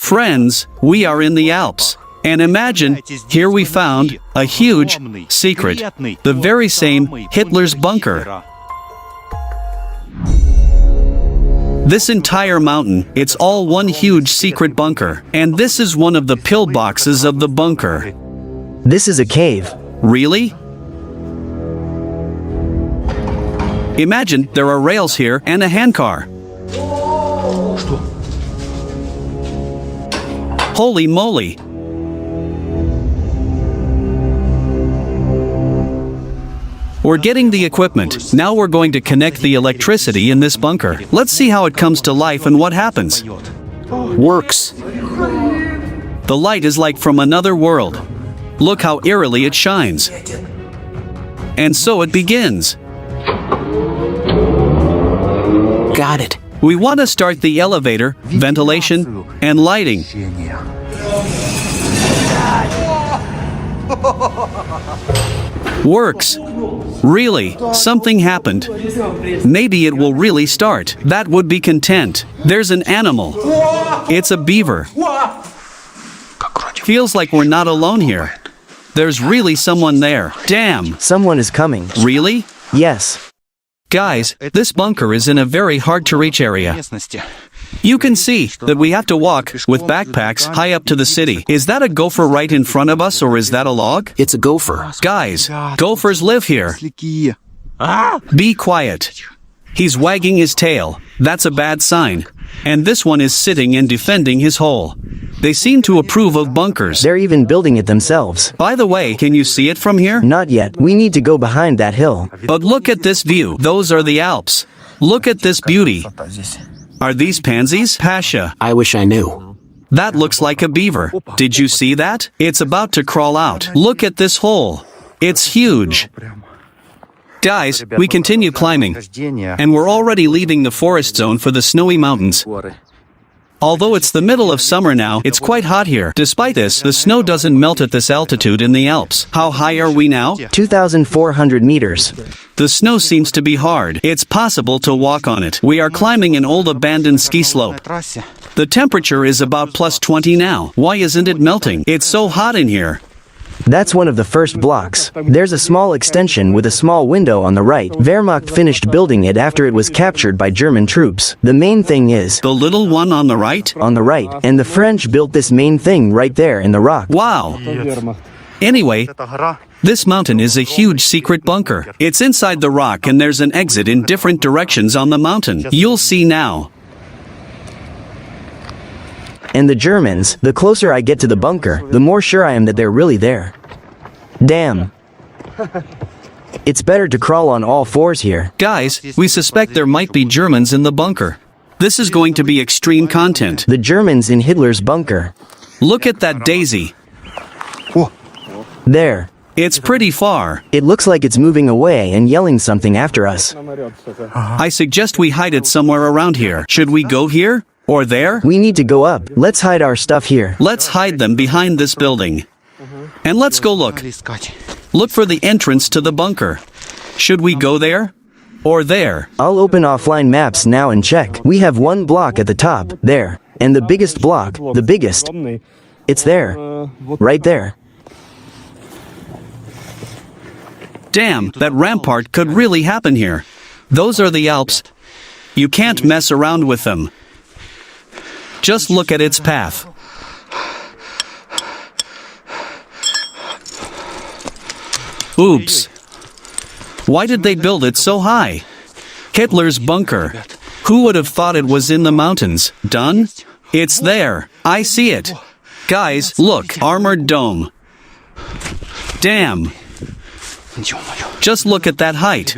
Friends, we are in the Alps. And imagine, here we found a huge secret, the very same Hitler's bunker. This entire mountain, it's all one huge secret bunker, and this is one of the pillboxes of the bunker. This is a cave. Really? Imagine there are rails here and a handcar. Holy moly! We're getting the equipment. Now we're going to connect the electricity in this bunker. Let's see how it comes to life and what happens. Works. The light is like from another world. Look how eerily it shines. And so it begins. Got it. We want to start the elevator, ventilation, and lighting. Works. Really, something happened. Maybe it will really start. That would be content. There's an animal. It's a beaver. Feels like we're not alone here. There's really someone there. Damn. Someone is coming. Really? Yes. Guys, this bunker is in a very hard-to-reach area. You can see that we have to walk with backpacks high up to the city. Is that a gopher right in front of us, or is that a log? It's a gopher. Guys, gophers live here. Be quiet. He's wagging his tail. That's a bad sign. And this one is sitting and defending his hole. They seem to approve of bunkers. They're even building it themselves. By the way, can you see it from here? Not yet. We need to go behind that hill. But look at this view. Those are the Alps. Look at this beauty. Are these pansies? Pasha. I wish I knew. That looks like a beaver. Did you see that? It's about to crawl out. Look at this hole. It's huge. Guys, we continue climbing, and we're already leaving the forest zone for the snowy mountains. Although it's the middle of summer now, it's quite hot here. Despite this, the snow doesn't melt at this altitude in the Alps. How high are we now? 2,400 meters. The snow seems to be hard. It's possible to walk on it. We are climbing an old abandoned ski slope. The temperature is about plus 20 now. Why isn't it melting? It's so hot in here. That's one of the first blocks. There's a small extension with a small window on the right. Wehrmacht finished building it after it was captured by German troops. The main thing is... The little one on the right? On the right. And the French built this main thing right there in the rock. Wow. Anyway, this mountain is a huge secret bunker. It's inside the rock and there's an exit in different directions on the mountain. You'll see now. And the Germans, the closer I get to the bunker, the more sure I am that they're really there. Damn. It's better to crawl on all fours here. Guys, we suspect there might be Germans in the bunker. This is going to be extreme content. The Germans in Hitler's bunker. Look at that daisy. There. It's pretty far. It looks like it's moving away and yelling something after us. I suggest we hide it somewhere around here. Should we go here? Or there? We need to go up. Let's hide our stuff here. Let's hide them behind this building. And let's go look. Look for the entrance to the bunker. Should we go there? Or there? I'll open offline maps now and check. We have one block at the top, there. And the biggest block, the biggest. It's there. Right there. Damn, that rampart could really happen here. Those are the Alps. You can't mess around with them. Just look at its path. Oops. Why did they build it so high? Hitler's bunker. Who would have thought it was in the mountains? Done? It's there. I see it. Guys, look. Armored dome. Damn. Just look at that height.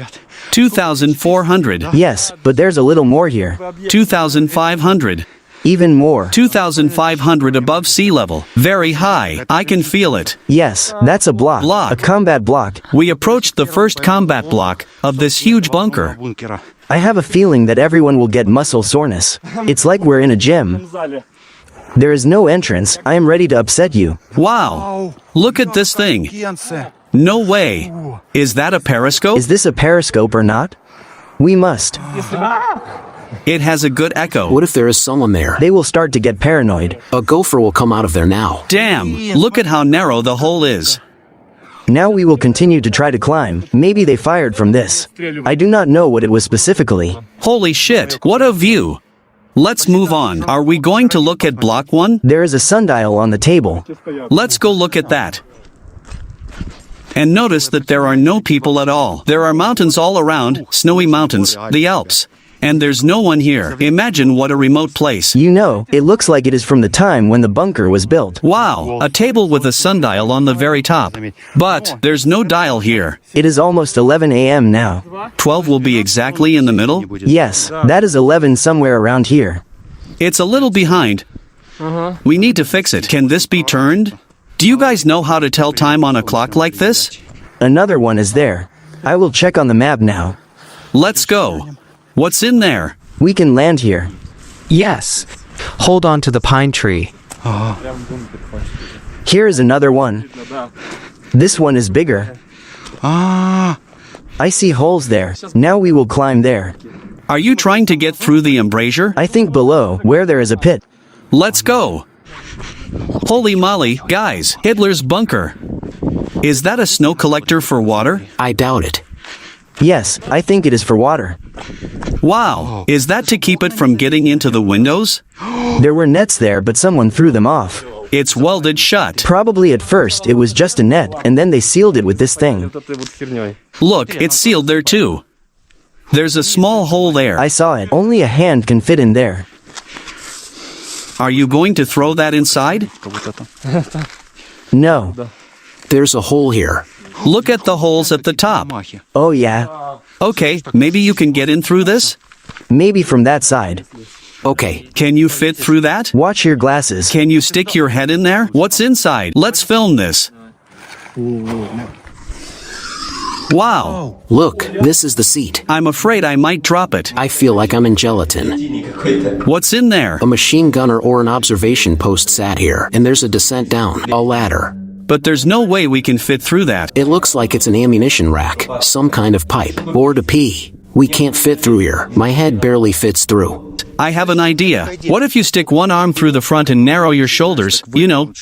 2,400. Yes, but there's a little more here. 2,500. Even more. 2,500 above sea level. Very high. I can feel it. Yes, that's a block. A combat block. We approached the first combat block of this huge bunker. I have a feeling that everyone will get muscle soreness. It's like we're in a gym. There is no entrance. I am ready to upset you. Wow. Look at this thing. No way. Is that a periscope? Is this a periscope or not? We must. It has a good echo. What if there is someone there? They will start to get paranoid. A gopher will come out of there now. Damn, look at how narrow the hole is. Now we will continue to try to climb. Maybe they fired from this. I do not know what it was specifically. Holy shit, what a view. Let's move on. Are we going to look at block 1? There is a sundial on the table. Let's go look at that. And notice that there are no people at all. There are mountains all around, snowy mountains, the Alps. And there's no one here. Imagine what a remote place. You know, it looks like it is from the time when the bunker was built. Wow, a table with a sundial on the very top. But there's no dial here. It is almost 11 a.m. now. 12 will be exactly in the middle. Yes, that is 11 somewhere around here. It's a little behind. We need to fix it. Can this be turned? Do you guys know how to tell time on a clock like this? Another one is there. I will check on the map now. Let's go. What's in there? We can land here. Yes. Hold on to the pine tree. Here is another one. This one is bigger. I see holes there. Now we will climb there. Are you trying to get through the embrasure? I think below, where there is a pit. Let's go. Holy moly, guys, Hitler's bunker. Is that a snow collector for water? I doubt it. Yes, I think it is for water. Wow, is that to keep it from getting into the windows? There were nets there, but someone threw them off. It's welded shut. Probably at first it was just a net, and then they sealed it with this thing. Look, it's sealed there too. There's a small hole there. I saw it. Only a hand can fit in there. Are you going to throw that inside? No. There's a hole here. Look at the holes at the top. Oh yeah. Okay, maybe you can get in through this? Maybe from that side. Okay. Can you fit through that? Watch your glasses. Can you stick your head in there? What's inside? Let's film this. Wow, Look, this is the seat. I'm afraid I might drop it. I feel like I'm in gelatin. What's in there? A machine gunner or an observation post sat here, and there's a descent down, a ladder. But there's no way we can fit through that. It looks like it's an ammunition rack, some kind of pipe, or to pee. We can't fit through here. My head barely fits through. I have an idea. What if you stick one arm through the front and narrow your shoulders? You know,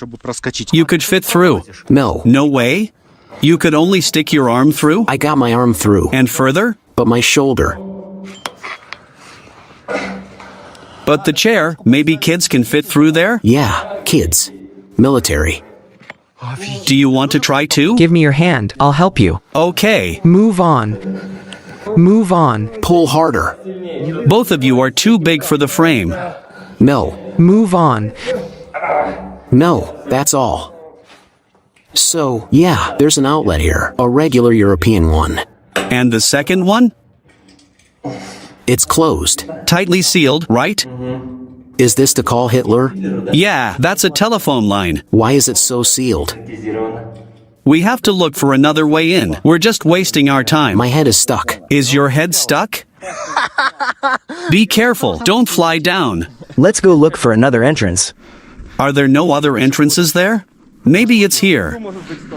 you could fit through. No. No way? You could only stick your arm through? I got my arm through. And further? But my shoulder. But the chair, maybe kids can fit through there? Yeah, kids. Military. Do you want to try too? Give me your hand. I'll help you. Okay. Move on. Move on. Pull harder. Both of you are too big for the frame. No. Move on. No, that's all. So, yeah, there's an outlet here. A regular European one. And the second one? It's closed. Tightly sealed, right? Is this to call Hitler? Yeah, that's a telephone line. Why is it so sealed? We have to look for another way in. We're just wasting our time. My head is stuck. Is your head stuck? Be careful, don't fly down. Let's go look for another entrance. Are there no other entrances there? Maybe it's here.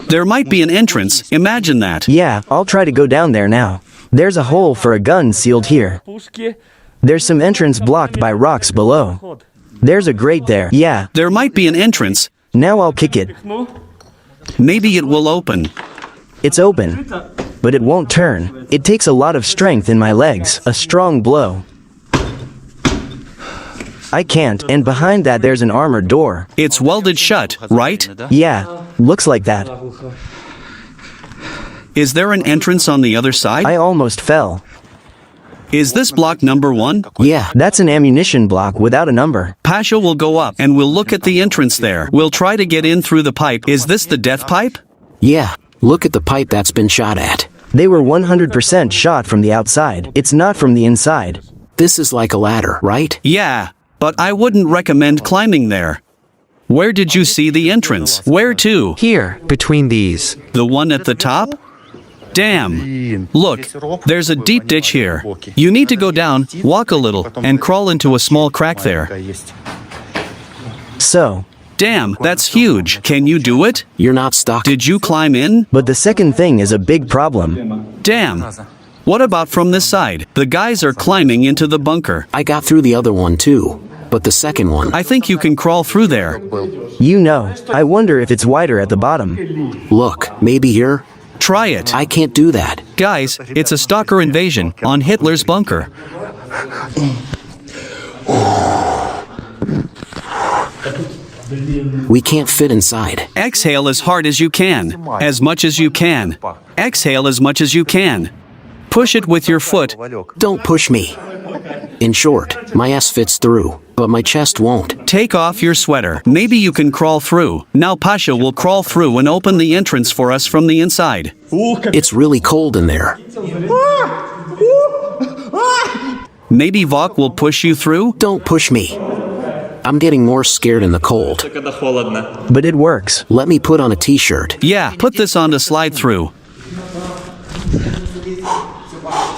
There might be an entrance, imagine that. Yeah, I'll try to go down there now. There's a hole for a gun sealed here. There's some entrance blocked by rocks below. There's a grate there. Yeah. There might be an entrance. Now I'll kick it. Maybe it will open. It's open. But it won't turn. It takes a lot of strength in my legs. A strong blow. I can't, and behind that there's an armored door. It's welded shut, right? Yeah, looks like that. Is there an entrance on the other side? I almost fell. Is this block number 1? Yeah. That's an ammunition block without a number. Pasha will go up and we'll look at the entrance there. We'll try to get in through the pipe. Is this the death pipe? Yeah. Look at the pipe that's been shot at. They were 100% shot from the outside. It's not from the inside. This is like a ladder, right? Yeah, but I wouldn't recommend climbing there. Where did you see the entrance? Where to? Here, between these. The one at the top? Damn. Look, there's a deep ditch here. You need to go down, walk a little, and crawl into a small crack there. So, Damn, that's huge. Can you do it? You're not stuck. Did you climb in? but the second thing is a big problem. Damn. What about from this side? The guys are climbing into the bunker. I got through the other one too, but the second one, I think you can crawl through there. You know, I wonder if it's wider at the bottom. look, maybe here? Try it. I can't do that. Guys, it's a stalker invasion on Hitler's bunker. We can't fit inside. Exhale as hard as you can. As much as you can. Exhale as much as you can. Push it with your foot. Don't push me. In short, my ass fits through, but my chest won't. Take off your sweater. Maybe you can crawl through. Now Pasha will crawl through and open the entrance for us from the inside. It's really cold in there. Maybe Vok will push you through? Don't push me. I'm getting more scared in the cold. But it works. Let me put on a t-shirt. Yeah, put this on to slide through.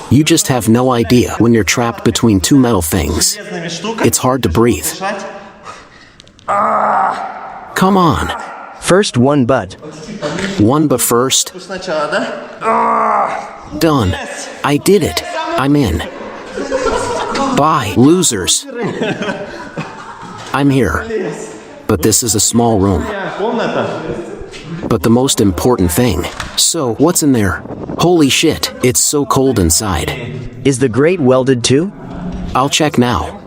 You just have no idea when you're trapped between two metal things. It's hard to breathe. Come on. First one but. One but first. Done. I did it. I'm in. Bye, losers. I'm here. But this is a small room. But the most important thing. So, what's in there? Holy shit, it's so cold inside. Is the grate welded too? I'll check now.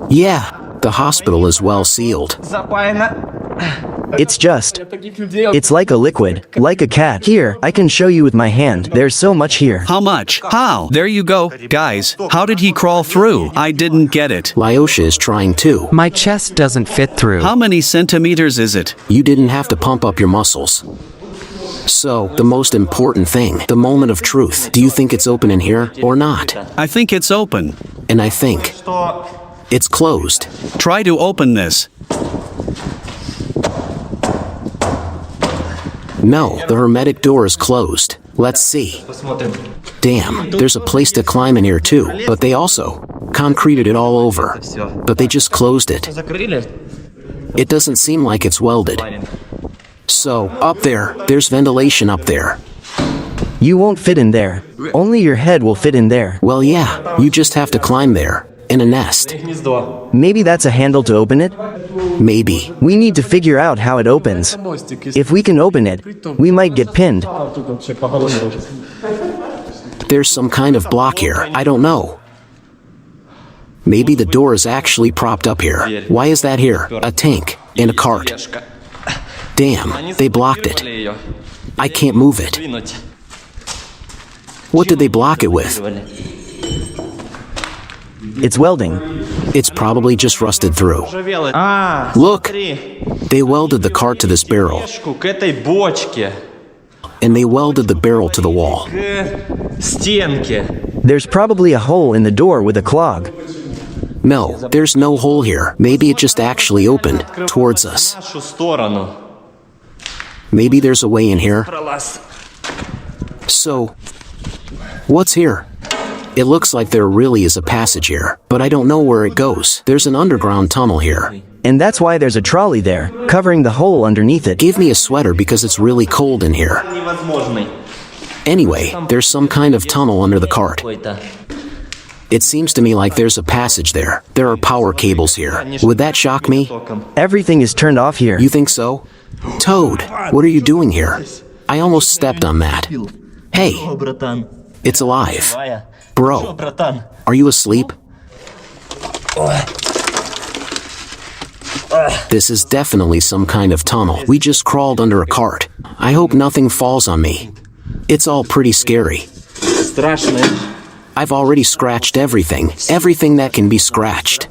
Yeah, the hospital is well sealed. It's like a liquid, like a cat. Here, I can show you with my hand. There's so much here. How much? How? There you go. Guys, how did he crawl through? I didn't get it. Lyosha is trying too. My chest doesn't fit through. How many centimeters is it? You didn't have to pump up your muscles. So, the most important thing, the moment of truth. Do you think it's open in here or not? I think it's open. And I think it's closed. Try to open this. No, the hermetic door is closed. Let's see. Damn, there's a place to climb in here too, but they also concreted it all over. But they just closed it. It doesn't seem like it's welded. So, up there, there's ventilation up there. You won't fit in there. Only your head will fit in there. Well, yeah, you just have to climb there. In a nest. Maybe that's a handle to open it? Maybe. We need to figure out how it opens. If we can open it, we might get pinned. There's some kind of block here. I don't know. Maybe the door is actually propped up here. Why is that here? A tank and a cart. Damn, they blocked it. I can't move it. What did they block it with? It's welding. It's probably just rusted through. Look! They welded the cart to this barrel. And they welded the barrel to the wall. There's probably a hole in the door with a clog. No, there's no hole here. Maybe it just actually opened towards us. Maybe there's a way in here. So, what's here? It looks like there really is a passage here, but I don't know where it goes. There's an underground tunnel here. And that's why there's a trolley there, covering the hole underneath it. Give me a sweater because it's really cold in here. Anyway, there's some kind of tunnel under the cart. It seems to me like there's a passage there. There are power cables here. Would that shock me? Everything is turned off here. You think so? Toad, what are you doing here? I almost stepped on that. Hey, it's alive. Bro, are you asleep? This is definitely some kind of tunnel. We just crawled under a cart. I hope nothing falls on me. It's all pretty scary. I've already scratched everything. Everything that can be scratched.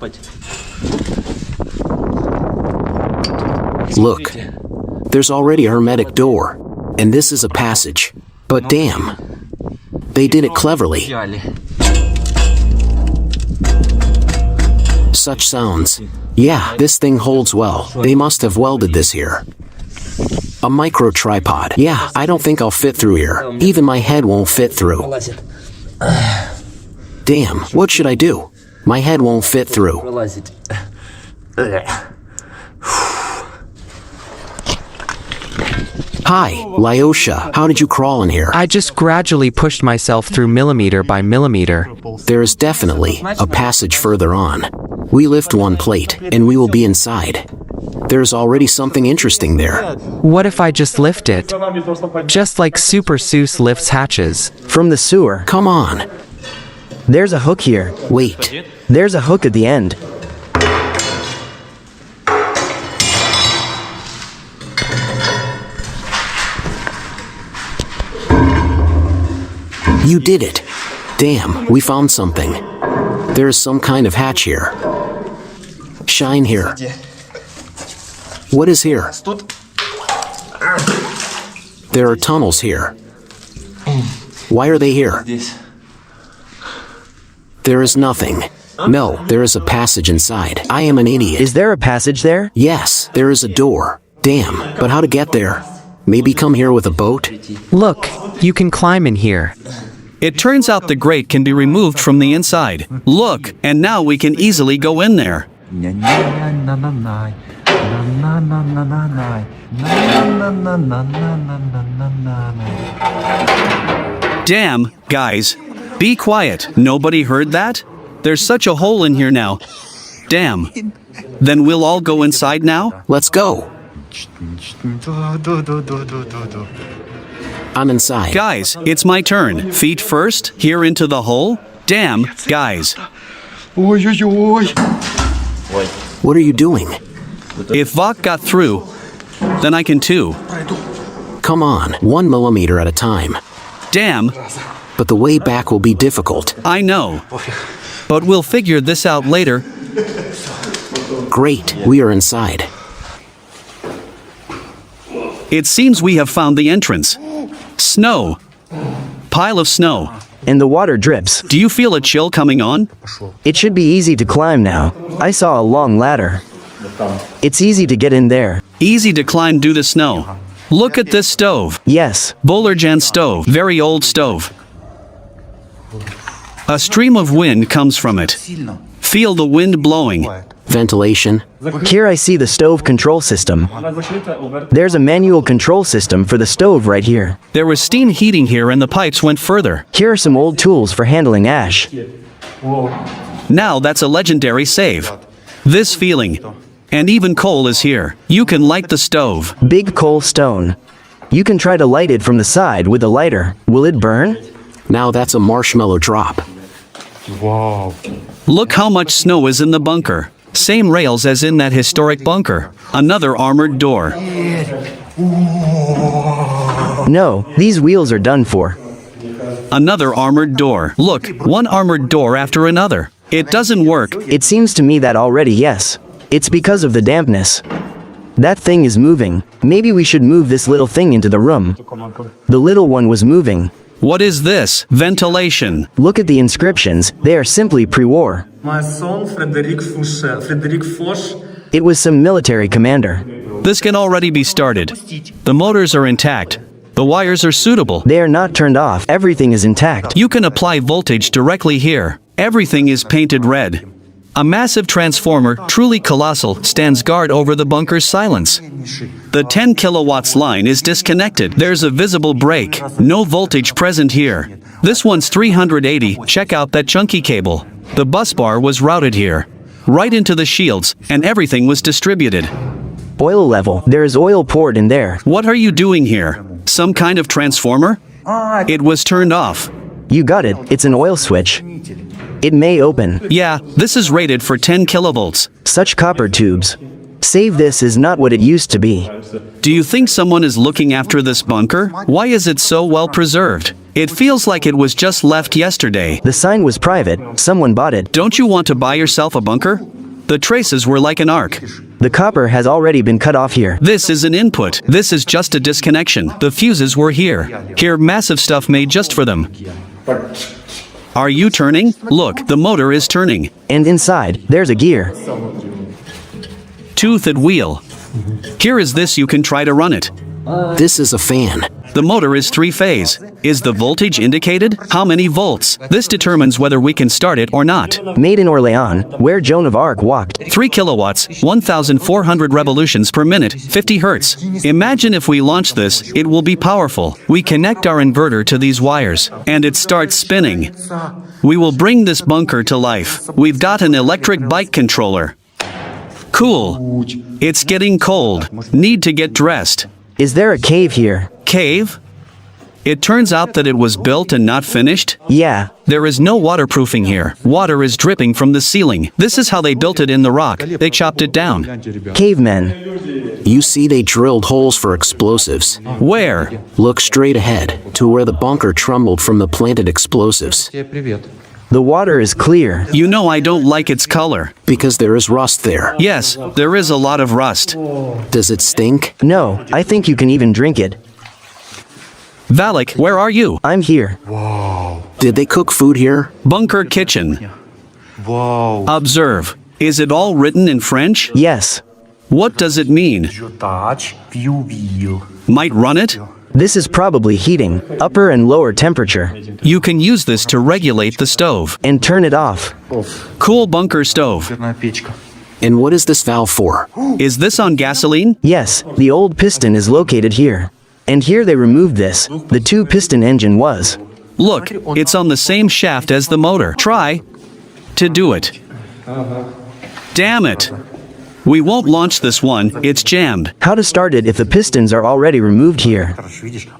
Look, there's already a hermetic door. And this is a passage. But damn, they did it cleverly. Such sounds. Yeah, this thing holds well. They must have welded this here. A micro tripod. Yeah, I don't think I'll fit through here. Even my head won't fit through. Damn, what should I do? My head won't fit through. Hi, Lyosha. How did you crawl in here? I just gradually pushed myself through millimeter by millimeter. There is definitely a passage further on. We lift one plate, and we will be inside. There's already something interesting there. What if I just lift it? Just like Super Seuss lifts hatches. From the sewer. Come on. There's a hook here. Wait. There's a hook at the end. You did it. Damn, we found something. There is some kind of hatch here. Shine here. What is here? There are tunnels here. Why are they here? There is nothing. No, there is a passage inside. I am an idiot. Is there a passage there? Yes, there is a door. Damn, but how to get there? Maybe come here with a boat? Look, you can climb in here. It turns out the grate can be removed from the inside. Look, and now we can easily go in there. Damn, guys. Be quiet. Nobody heard that? There's such a hole in here now. Damn. Then we'll all go inside now? Let's go. I'm inside. Guys, it's my turn. Feet first, here into the hole. Damn, guys. What are you doing? If Vok got through, then I can too. Come on, 1 millimeter at a time. Damn, But the way back will be difficult. I know. But we'll figure this out later. Great, we are inside. It seems we have found the entrance. Snow. Pile of snow. And the water drips. Do you feel a chill coming on? It should be easy to climb now. I saw a long ladder. It's easy to get in there. Easy to climb due to snow. Look at this stove. Yes. Bolerjan stove. Very old stove. A stream of wind comes from it. Feel the wind blowing. Ventilation. Here I see the stove control system. There's a manual control system for the stove right here. There was steam heating here and the pipes went further. Here are some old tools for handling ash. Now that's a legendary save. This feeling. And even coal is here. You can light the stove. Big coal stone. You can try to light it from the side with a lighter. Will it burn? Now that's a marshmallow drop. Look how much snow is in the bunker. Same rails as in that historic bunker. Another armored door. No, these wheels are done for. Another armored door. Look, one armored door after another. It doesn't work. It seems to me that already, yes. It's because of the dampness. That thing is moving. Maybe we should move this little thing into the room. The little one was moving. What is this? Ventilation. Look at the inscriptions. They are simply pre-war. It was some military commander. This can already be started. The motors are intact. The wires are suitable. They are not turned off. Everything is intact. You can apply voltage directly here. Everything is painted red. A massive transformer, truly colossal, stands guard over the bunker's silence. The 10 kilowatts line is disconnected. There's a visible break. No voltage present here. This one's 380. Check out that chunky cable. The bus bar was routed here. Right into the shields, and everything was distributed. Oil level. There is oil poured in there. What are you doing here? Some kind of transformer? It was turned off. You got it. It's an oil switch. It may open. Yeah, this is rated for 10 kilovolts. Such copper tubes. Save this is not what it used to be. Do you think someone is looking after this bunker? Why is it so well preserved? It feels like it was just left yesterday. The sign was private. Someone bought it. Don't you want to buy yourself a bunker? The traces were like an arc. The copper has already been cut off here. This is an input. This is just a disconnection. The fuses were here. Here, massive stuff made just for them. Are you turning? Look, the motor is turning. And inside, there's a gear. Toothed wheel. Here is this, you can try to run it. This is a fan. The motor is three-phase. Is the voltage indicated? How many volts? This determines whether we can start it or not. Made in Orléans, where Joan of Arc walked. 3 kilowatts, 1,400 revolutions per minute, 50 hertz. Imagine if we launch this, it will be powerful. We connect our inverter to these wires, and it starts spinning. We will bring this bunker to life. We've got an electric bike controller. Cool. It's getting cold. Need to get dressed. Is there a cave here? Cave? It turns out that it was built and not finished? Yeah. There is no waterproofing here. Water is dripping from the ceiling. This is how they built it in the rock. They chopped it down. Cavemen. You see they drilled holes for explosives. Where? Look straight ahead, to where the bunker trembled from the planted explosives. The water is clear. You know I don't like its color. Because there is rust there. Yes, there is a lot of rust. Does it stink? No, I think you can even drink it. Valak, where are you? I'm here. Did they cook food here? Bunker kitchen. Observe. Is it all written in French? Yes. What does it mean? Might run it? This is probably heating, upper and lower temperature. You can use this to regulate the stove. And turn it off. Cool bunker stove. And what is this valve for? Is this on gasoline? Yes, the old piston is located here. And here they removed this. The two-piston engine was. Look, it's on the same shaft as the motor. Try to do it. Damn it. We won't launch this one, it's jammed. How to start it if the pistons are already removed here?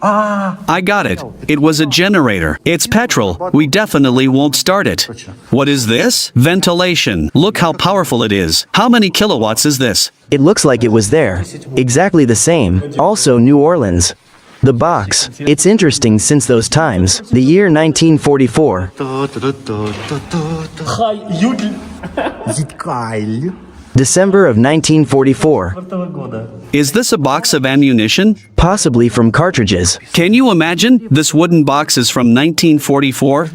I got it. It was a generator. It's petrol. We definitely won't start it. What is this? Ventilation. Look how powerful it is. How many kilowatts is this? It looks like it was there. Exactly the same. Also New Orleans. The box. It's interesting since those times. The year 1944. December of 1944. Is this a box of ammunition? Possibly from cartridges. Can you imagine? This wooden box is from 1944.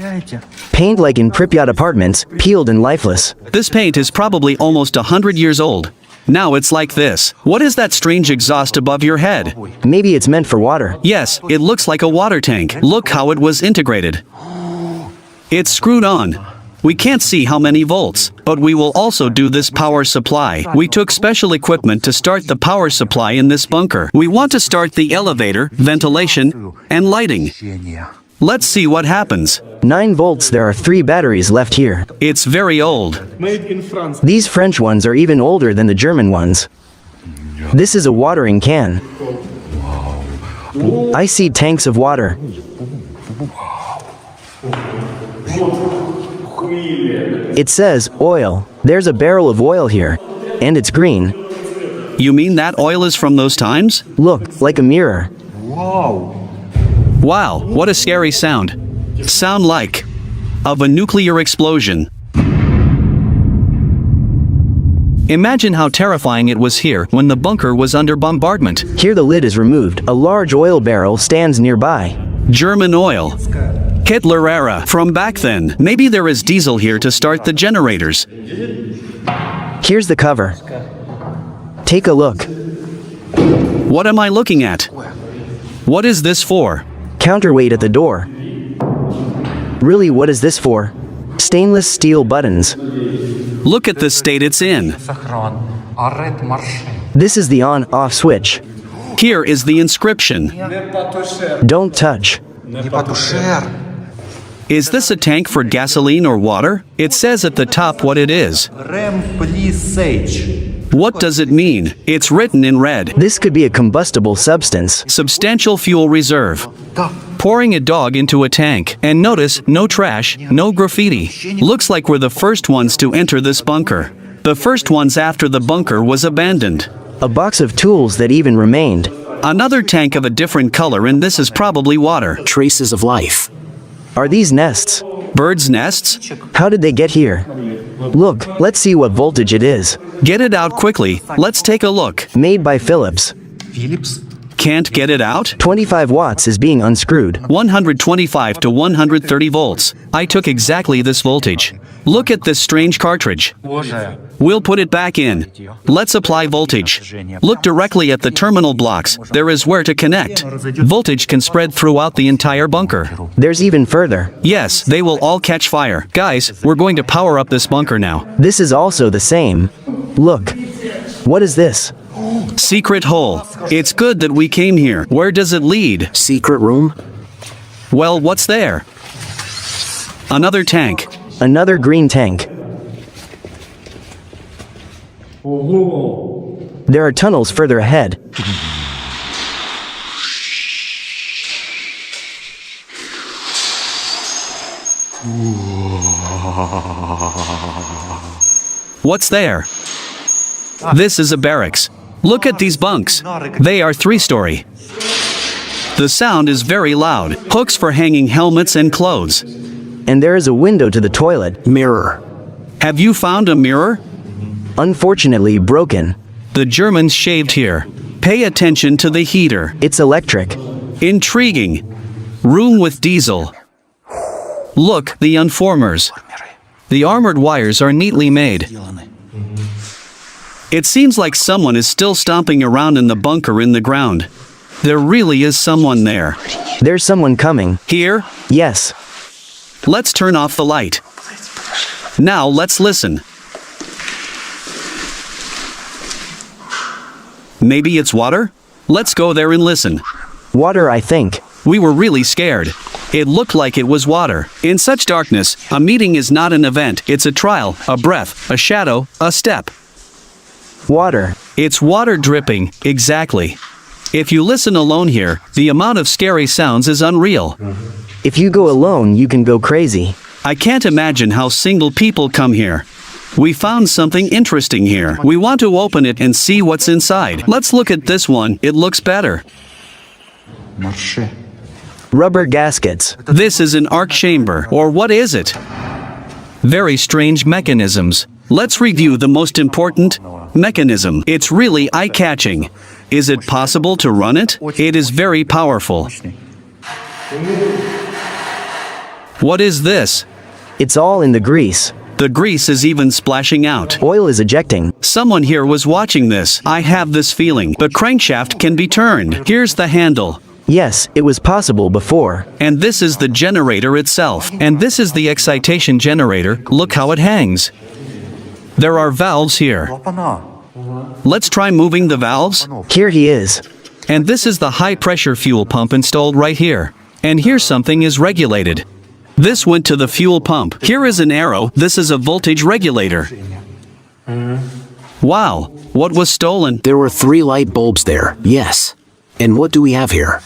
Paint like in Pripyat apartments, peeled and lifeless. This paint is probably almost 100 years old. Now it's like this. What is that strange exhaust above your head? Maybe it's meant for water. Yes, it looks like a water tank. Look how it was integrated. It's screwed on. We can't see how many volts, but we will also do this power supply. We took special equipment to start the power supply in this bunker. We want to start the elevator, ventilation, and lighting. Let's see what happens. 9 volts. There are 3 batteries left here. It's very old. These French ones are even older than the German ones. This is a watering can. I see tanks of water. It says oil. There's a barrel of oil here. And it's green. You mean that oil is from those times? Look, like a mirror. Wow, what a scary sound. Sound like of a nuclear explosion. Imagine how terrifying it was here when the bunker was under bombardment. Here the lid is removed. A large oil barrel stands nearby. German oil. Hitler era. From back then, maybe there is diesel here to start the generators. Here's the cover. Take a look. What am I looking at? What is this for? Counterweight at the door. Really, what is this for? Stainless steel buttons. Look at the state it's in. This is the on-off switch. Here is the inscription. Don't touch. Is this a tank for gasoline or water? It says at the top what it is. What does it mean? It's written in red. This could be a combustible substance. Substantial fuel reserve. Pouring a dog into a tank. And notice, no trash, no graffiti. Looks like we're the first ones to enter this bunker. The first ones after the bunker was abandoned. A box of tools that even remained. Another tank of a different color, and this is probably water. Traces of life. Are these nests? Birds' nests? How did they get here? Look, let's see what voltage it is. Get it out quickly. Let's take a look. Made by Philips. Can't get it out? 25 watts is being unscrewed. 125 to 130 volts. I took exactly this voltage. Look at this strange cartridge. We'll put it back in. Let's apply voltage. Look directly at the terminal blocks. There is where to connect. Voltage can spread throughout the entire bunker. There's even further. Yes, they will all catch fire. Guys, we're going to power up this bunker now. This is also the same. Look. What is this? Secret hole. It's good that we came here. Where does it lead? Secret room? Well, what's there? Another tank. Another green tank. There are tunnels further ahead. What's there? This is a barracks. Look at these bunks. They are 3-story. The sound is very loud. Hooks for hanging helmets and clothes. And there is a window to the toilet. Mirror. Have you found a mirror? Unfortunately broken. The Germans shaved here. Pay attention to the heater. It's electric. Intriguing. Room with diesel. Look, the unformers. The armored wires are neatly made. It seems like someone is still stomping around in the bunker in the ground. There really is someone there. There's someone coming. Here? Yes. Let's turn off the light. Now let's listen. Maybe it's water? Let's go there and listen. Water, I think. We were really scared. It looked like it was water. In such darkness, a meeting is not an event. It's a trial, a breath, a shadow, a step. Water. It's water dripping, exactly. If you listen alone here, the amount of scary sounds is unreal. If you go alone, you can go crazy. I can't imagine how single people come here. We found something interesting here. We want to open it and see what's inside. Let's look at this one. It looks better. Rubber gaskets. This is an arc chamber, or what is it? Very strange mechanisms. Let's review the most important mechanism. It's really eye-catching. Is it possible to run it? It is very powerful. What is this? It's all in the grease. The grease is even splashing out. Oil is ejecting. Someone here was watching this. I have this feeling. The crankshaft can be turned. Here's the handle. Yes, it was possible before. And this is the generator itself. And this is the excitation generator. Look how it hangs. There are valves here. Let's try moving the valves. Here he is. And this is the high-pressure fuel pump installed right here. And here something is regulated. This went to the fuel pump. Here is an arrow. This is a voltage regulator. Wow, what was stolen? There were 3 light bulbs there, yes. And what do we have here?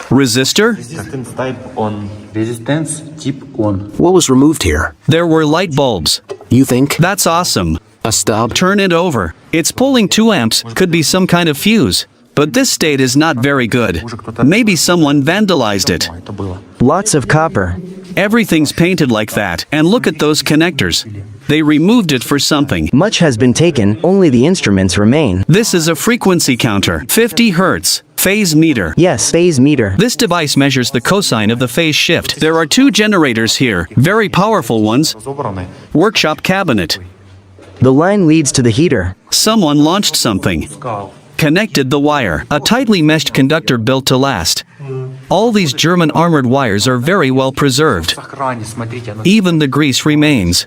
Resistor? Resistance type on. Resistance type on. What was removed here? There were light bulbs. You think? That's awesome. A stub? Turn it over. It's pulling 2 amps. Could be some kind of fuse. But this state is not very good. Maybe someone vandalized it. Lots of copper. Everything's painted like that. And look at those connectors. They removed it for something. Much has been taken, only the instruments remain. This is a frequency counter. 50 hertz. Phase meter. Yes, phase meter. This device measures the cosine of the phase shift. There are 2 generators here. Very powerful ones. Workshop cabinet. The line leads to the heater. Someone launched something. Connected the wire. A tightly meshed conductor built to last. All these German armored wires are very well preserved. Even the grease remains.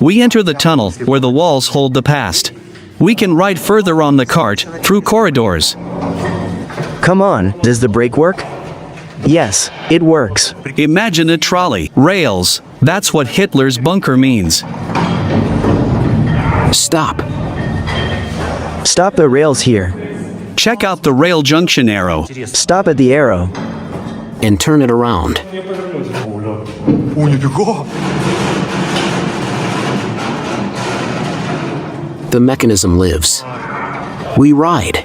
We enter the tunnel where the walls hold the past. We can ride further on the cart through corridors. Come on, does the brake work? Yes, it works. Imagine a trolley. Rails. That's what Hitler's bunker means. Stop. Stop the rails here. Check out the rail junction arrow. Stop at the arrow. And turn it around. The mechanism lives. We ride.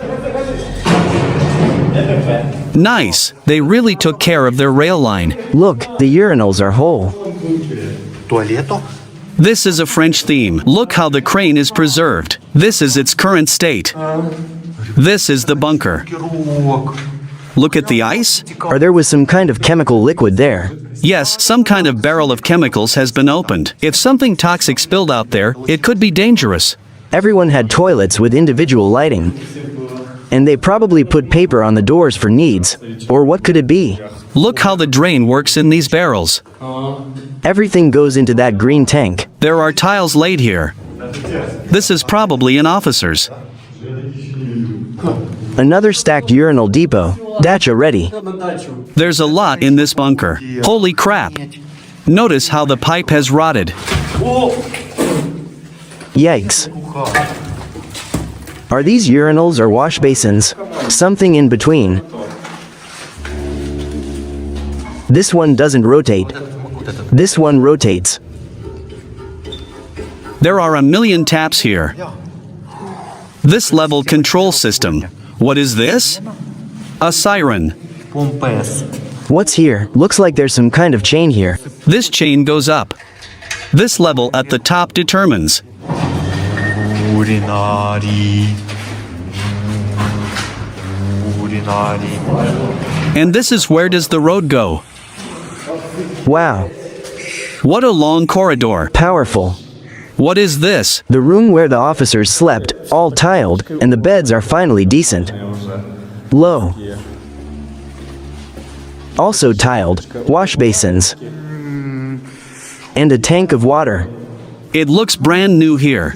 Nice. They really took care of their rail line. Look, the urinals are whole. This is a French theme. Look how the crane is preserved. This is its current state. This is the bunker. Look at the ice? Or there was some kind of chemical liquid there. Yes, some kind of barrel of chemicals has been opened. If something toxic spilled out there, it could be dangerous. Everyone had toilets with individual lighting. And they probably put paper on the doors for needs. Or what could it be? Look how the drain works in these barrels. Everything goes into that green tank. There are tiles laid here. This is probably an officer's. Another stacked urinal depot. Dacha ready. There's a lot in this bunker. Holy crap. Notice how the pipe has rotted. Yikes. Are these urinals or wash basins? Something in between. This one doesn't rotate. This one rotates. There are a million taps here. This level control system. What is this? A siren. What's here? Looks like there's some kind of chain here. This chain goes up. This level at the top determines. And this is where does the road go? Wow. What a long corridor. Powerful. What is this? The room where the officers slept, all tiled, and the beds are finally decent. Low. Also tiled, wash basins. And a tank of water. It looks brand new here.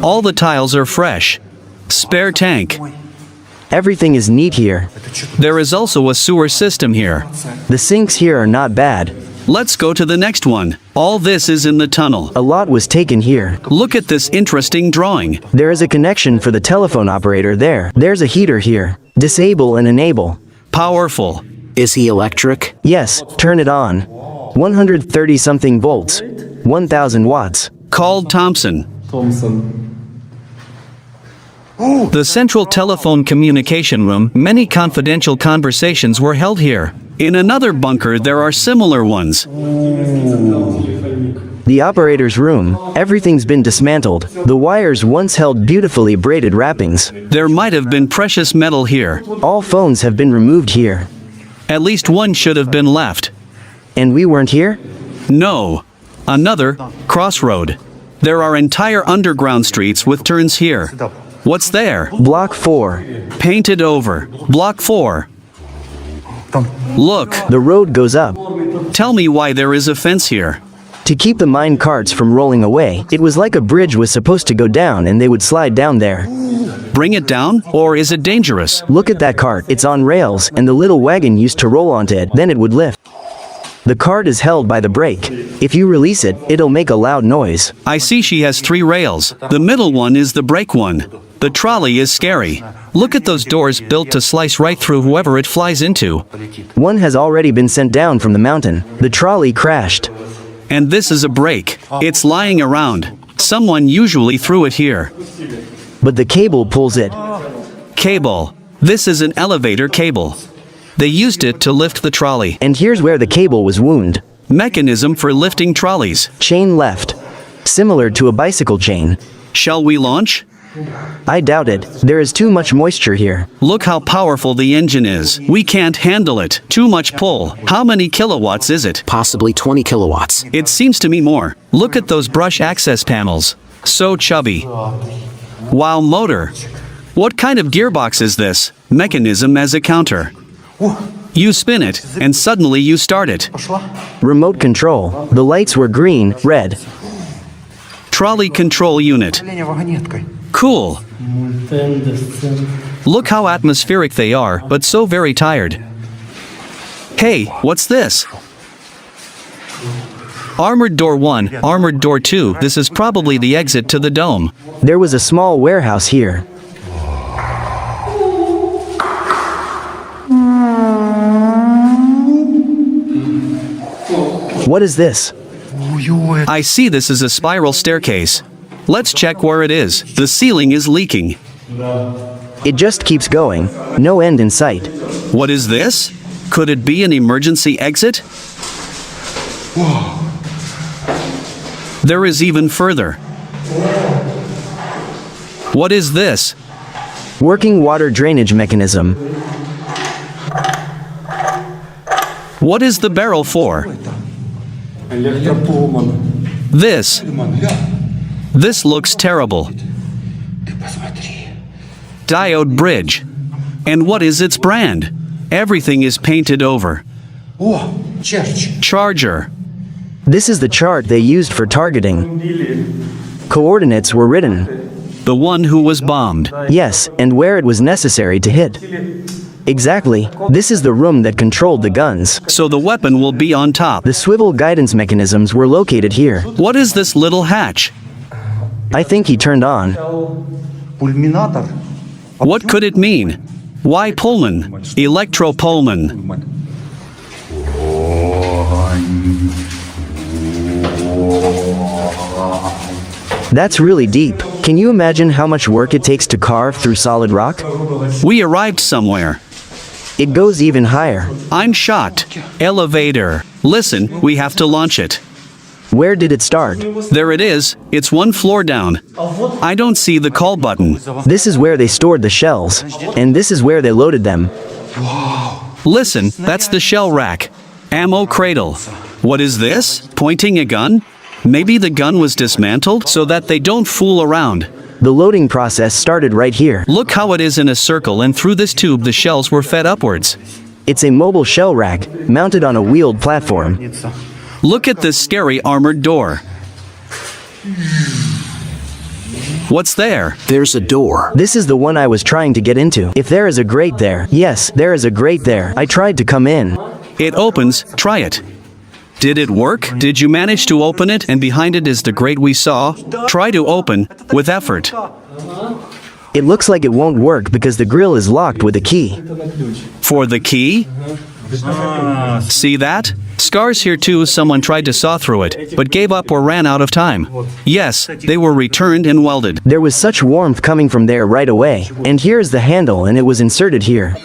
All the tiles are fresh. Spare tank. Everything is neat here. There is also a sewer system here. The sinks here are not bad. Let's go to the next one. All this is in the tunnel. A lot was taken here. Look at this interesting drawing. There is a connection for the telephone operator there. There's a heater here. Disable and enable. Powerful. Is he electric? Yes, turn it on. 130 something volts. 1000 watts. Called Thompson. The central telephone communication room, many confidential conversations were held here. In another bunker there are similar ones. The operator's room, everything's been dismantled. The wires once held beautifully braided wrappings. There might have been precious metal here. All phones have been removed here. At least one should have been left. And we weren't here? No. Another, crossroad. There are entire underground streets with turns here. What's there? Block 4. Painted over. Block 4. Look. The road goes up. Tell me why there is a fence here. To keep the mine carts from rolling away, it was like a bridge was supposed to go down and they would slide down there. Bring it down, or is it dangerous? Look at that cart, it's on rails, and the little wagon used to roll onto it, then it would lift. The cart is held by the brake. If you release it, it'll make a loud noise. I see she has 3 rails. The middle one is the brake one. The trolley is scary. Look at those doors built to slice right through whoever it flies into. One has already been sent down from the mountain. The trolley crashed. And this is a brake. It's lying around. Someone usually threw it here. But the cable pulls it. Cable. This is an elevator cable. They used it to lift the trolley. And here's where the cable was wound. Mechanism for lifting trolleys. Chain left. Similar to a bicycle chain. Shall we launch? I doubt it. There is too much moisture here. Look how powerful the engine is. We can't handle it. Too much pull. How many kilowatts is it? Possibly 20 kilowatts. It seems to me more. Look at those brush access panels. So chubby. Wow, motor. What kind of gearbox is this? Mechanism as a counter. You spin it, and suddenly you start it. Remote control. The lights were green, red. Trolley control unit. Cool. Look how atmospheric they are, but so very tired. Hey, what's this? Armored door 1, armored door 2, this is probably the exit to the dome. There was a small warehouse here. What is this? I see this is a spiral staircase. Let's check where it is. The ceiling is leaking. It just keeps going. No end in sight. What is this? Could it be an emergency exit? There is even further. What is this? Working water drainage mechanism. What is the barrel for? This. This looks terrible. Diode bridge. And what is its brand? Everything is painted over. Charger. This is the chart they used for targeting. Coordinates were written. The one who was bombed. Yes, and where it was necessary to hit. Exactly. This is the room that controlled the guns. So the weapon will be on top. The swivel guidance mechanisms were located here. What is this little hatch? I think he turned on. What could it mean? Why Pullman? Electro-Pullman. That's really deep. Can you imagine how much work it takes to carve through solid rock? We arrived somewhere. It goes even higher. I'm shocked. Elevator. Listen, we have to launch it. Where did it start? There it is. It's one floor down. I don't see the call button. This is where they stored the shells. And this is where they loaded them. Listen, that's the shell rack. Ammo cradle. What is this? Pointing a gun? Maybe the gun was dismantled so that they don't fool around. The loading process started right here. Look how it is in a circle, and through this tube the shells were fed upwards. It's a mobile shell rack, mounted on a wheeled platform. Look at this scary armored door. What's there? There's a door. This is the one I was trying to get into. If there is a grate there. Yes, there is a grate there. I tried to come in. It opens. Try it. Did it work? Did you manage to open it? And behind it is the grate we saw. Try to open, with effort. It looks like it won't work because the grill is locked with a key. For the key? See that? Scars here too. Someone tried to saw through it, but gave up or ran out of time. Yes, they were returned and welded. There was such warmth coming from there right away. And here is the handle, and it was inserted here.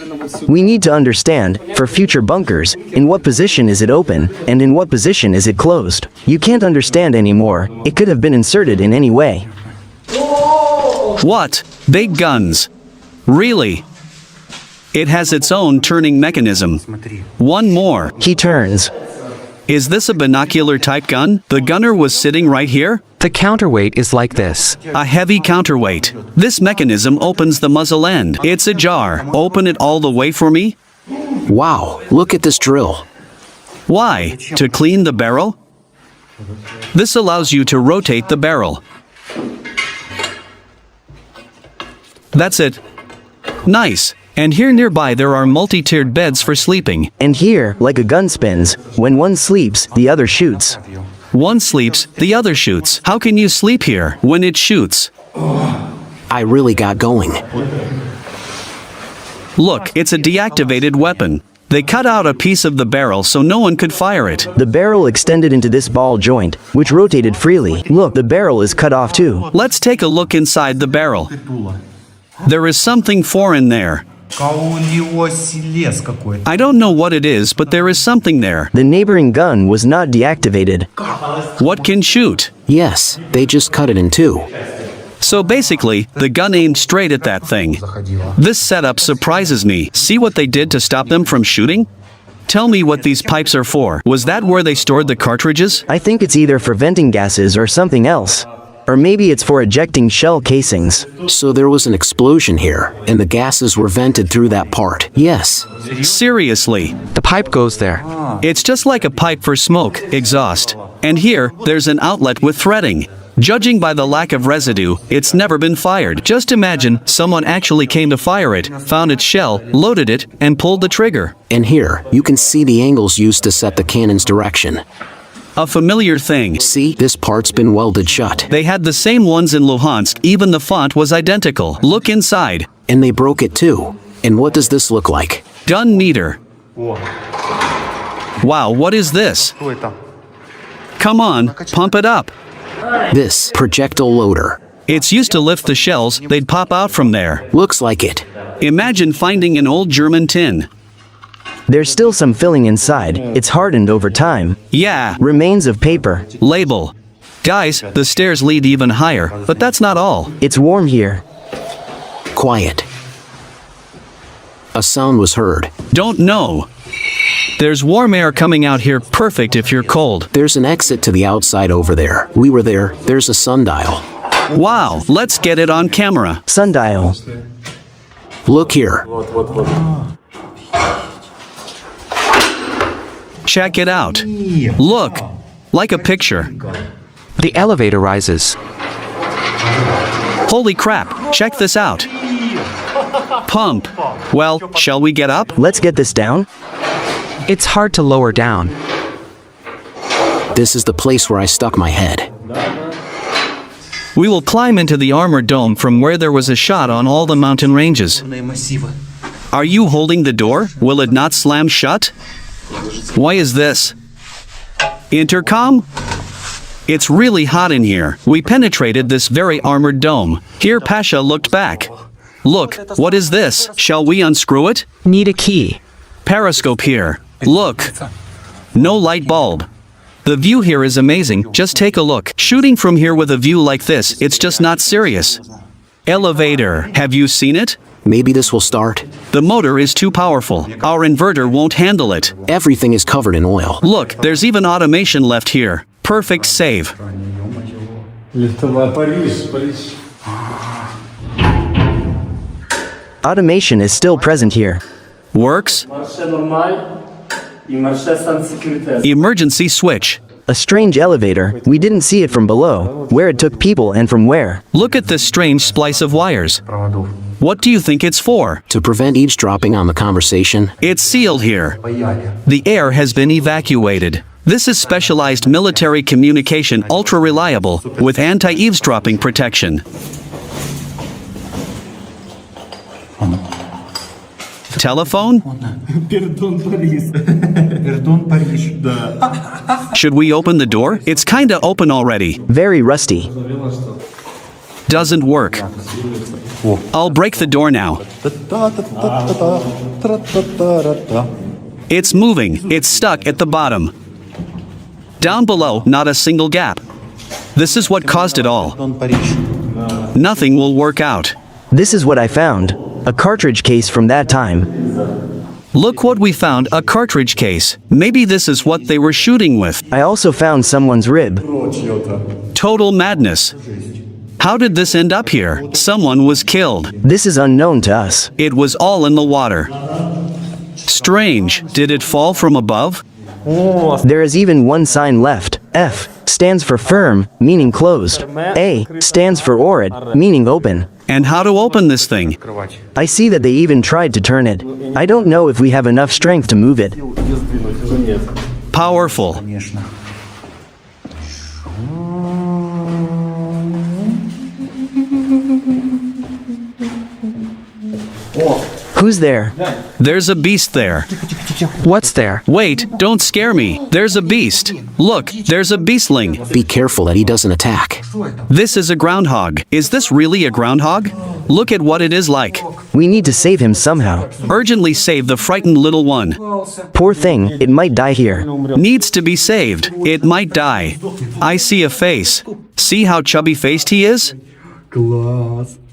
We need to understand, for future bunkers, in what position is it open, and in what position is it closed. You can't understand anymore. It could have been inserted in any way. What? Big guns. Really? It has its own turning mechanism. One more. He turns. Is this a binocular type gun? The gunner was sitting right here? The counterweight is like this. A heavy counterweight. This mechanism opens the muzzle end. It's ajar. Open it all the way for me? Wow, look at this drill. Why? To clean the barrel? This allows you to rotate the barrel. That's it. Nice. And here nearby there are multi-tiered beds for sleeping. And here, like a gun spins, when one sleeps, the other shoots. One sleeps, the other shoots. How can you sleep here when it shoots? I really got going. Look, it's a deactivated weapon. They cut out a piece of the barrel so no one could fire it. The barrel extended into this ball joint, which rotated freely. Look, the barrel is cut off too. Let's take a look inside the barrel. There is something foreign there. I don't know what it is, but there is something there. The neighboring gun was not deactivated. What can shoot? Yes, they just cut it in two. So basically, the gun aimed straight at that thing. This setup surprises me. See what they did to stop them from shooting? Tell me what these pipes are for. Was that where they stored the cartridges? I think it's either for venting gases or something else. Or maybe it's for ejecting shell casings. So there was an explosion here, and the gases were vented through that part. Yes. Seriously. The pipe goes there. It's just like a pipe for smoke, exhaust. And here, there's an outlet with threading. Judging by the lack of residue, it's never been fired. Just imagine, someone actually came to fire it, found its shell, loaded it, and pulled the trigger. And here, you can see the angles used to set the cannon's direction. A familiar thing. See, this part's been welded shut. They had the same ones in Luhansk, even the font was identical. Look inside. And they broke it too. And what does this look like? Gun meter. Wow, what is this? Come on, pump it up. This projectile loader. It's used to lift the shells, they'd pop out from there. Looks like it. Imagine finding an old German tin. There's still some filling inside. It's hardened over time. Yeah. Remains of paper. Label. Guys, the stairs lead even higher, but that's not all. It's warm here. Quiet. A sound was heard. Don't know. There's warm air coming out here, perfect if you're cold. There's an exit to the outside over there. We were there. There's a sundial. Wow, let's get it on camera. Sundial. Look here. Check it out. Look, like a picture. The elevator rises. Holy crap, check this out. Pump. Well, shall we get up? Let's get this down. It's hard to lower down. This is the place where I stuck my head. We will climb into the armored dome from where there was a shot on all the mountain ranges. Are you holding the door? Will it not slam shut? Why is this? Intercom? It's really hot in here. We penetrated this very armored dome. Here Pasha looked back. Look, what is this? Shall we unscrew it? Need a key. Periscope here. Look. No light bulb. The view here is amazing, just take a look. Shooting from here with a view like this, it's just not serious. Elevator, have you seen it? Maybe this will start. The motor is too powerful. Our inverter won't handle it. Everything is covered in oil. Look, there's even automation left here. Perfect save. Automation is still present here. Works? Emergency switch. A strange elevator. We didn't see it from below, where it took people and from where. Look at this strange splice of wires. What do you think it's for? To prevent eavesdropping on the conversation. It's sealed here. The air has been evacuated. This is specialized military communication, ultra reliable, with anti-eavesdropping protection. Telephone? Should we open the door? It's kinda open already. Very rusty. Doesn't work. I'll break the door now. It's moving. It's stuck at the bottom. Down below, not a single gap. This is what caused it all. Nothing will work out. This is what I found. A cartridge case from that time. Look what we found, a cartridge case. Maybe this is what they were shooting with. I also found someone's rib. Total madness. How did this end up here? Someone was killed. This is unknown to us. It was all in the water. Strange. Did it fall from above? There is even one sign left. F stands for firm, meaning closed. A stands for orid, meaning open. And how to open this thing? I see that they even tried to turn it. I don't know if we have enough strength to move it. Powerful. Who's there? There's a beast there. What's there? Wait, don't scare me. There's a beast. Look, there's a beastling. Be careful that he doesn't attack. This is a groundhog. Is this really a groundhog? Look at what it is like. We need to save him somehow. Urgently save the frightened little one. Poor thing, it might die here. Needs to be saved. It might die. I see a face. See how chubby-faced he is?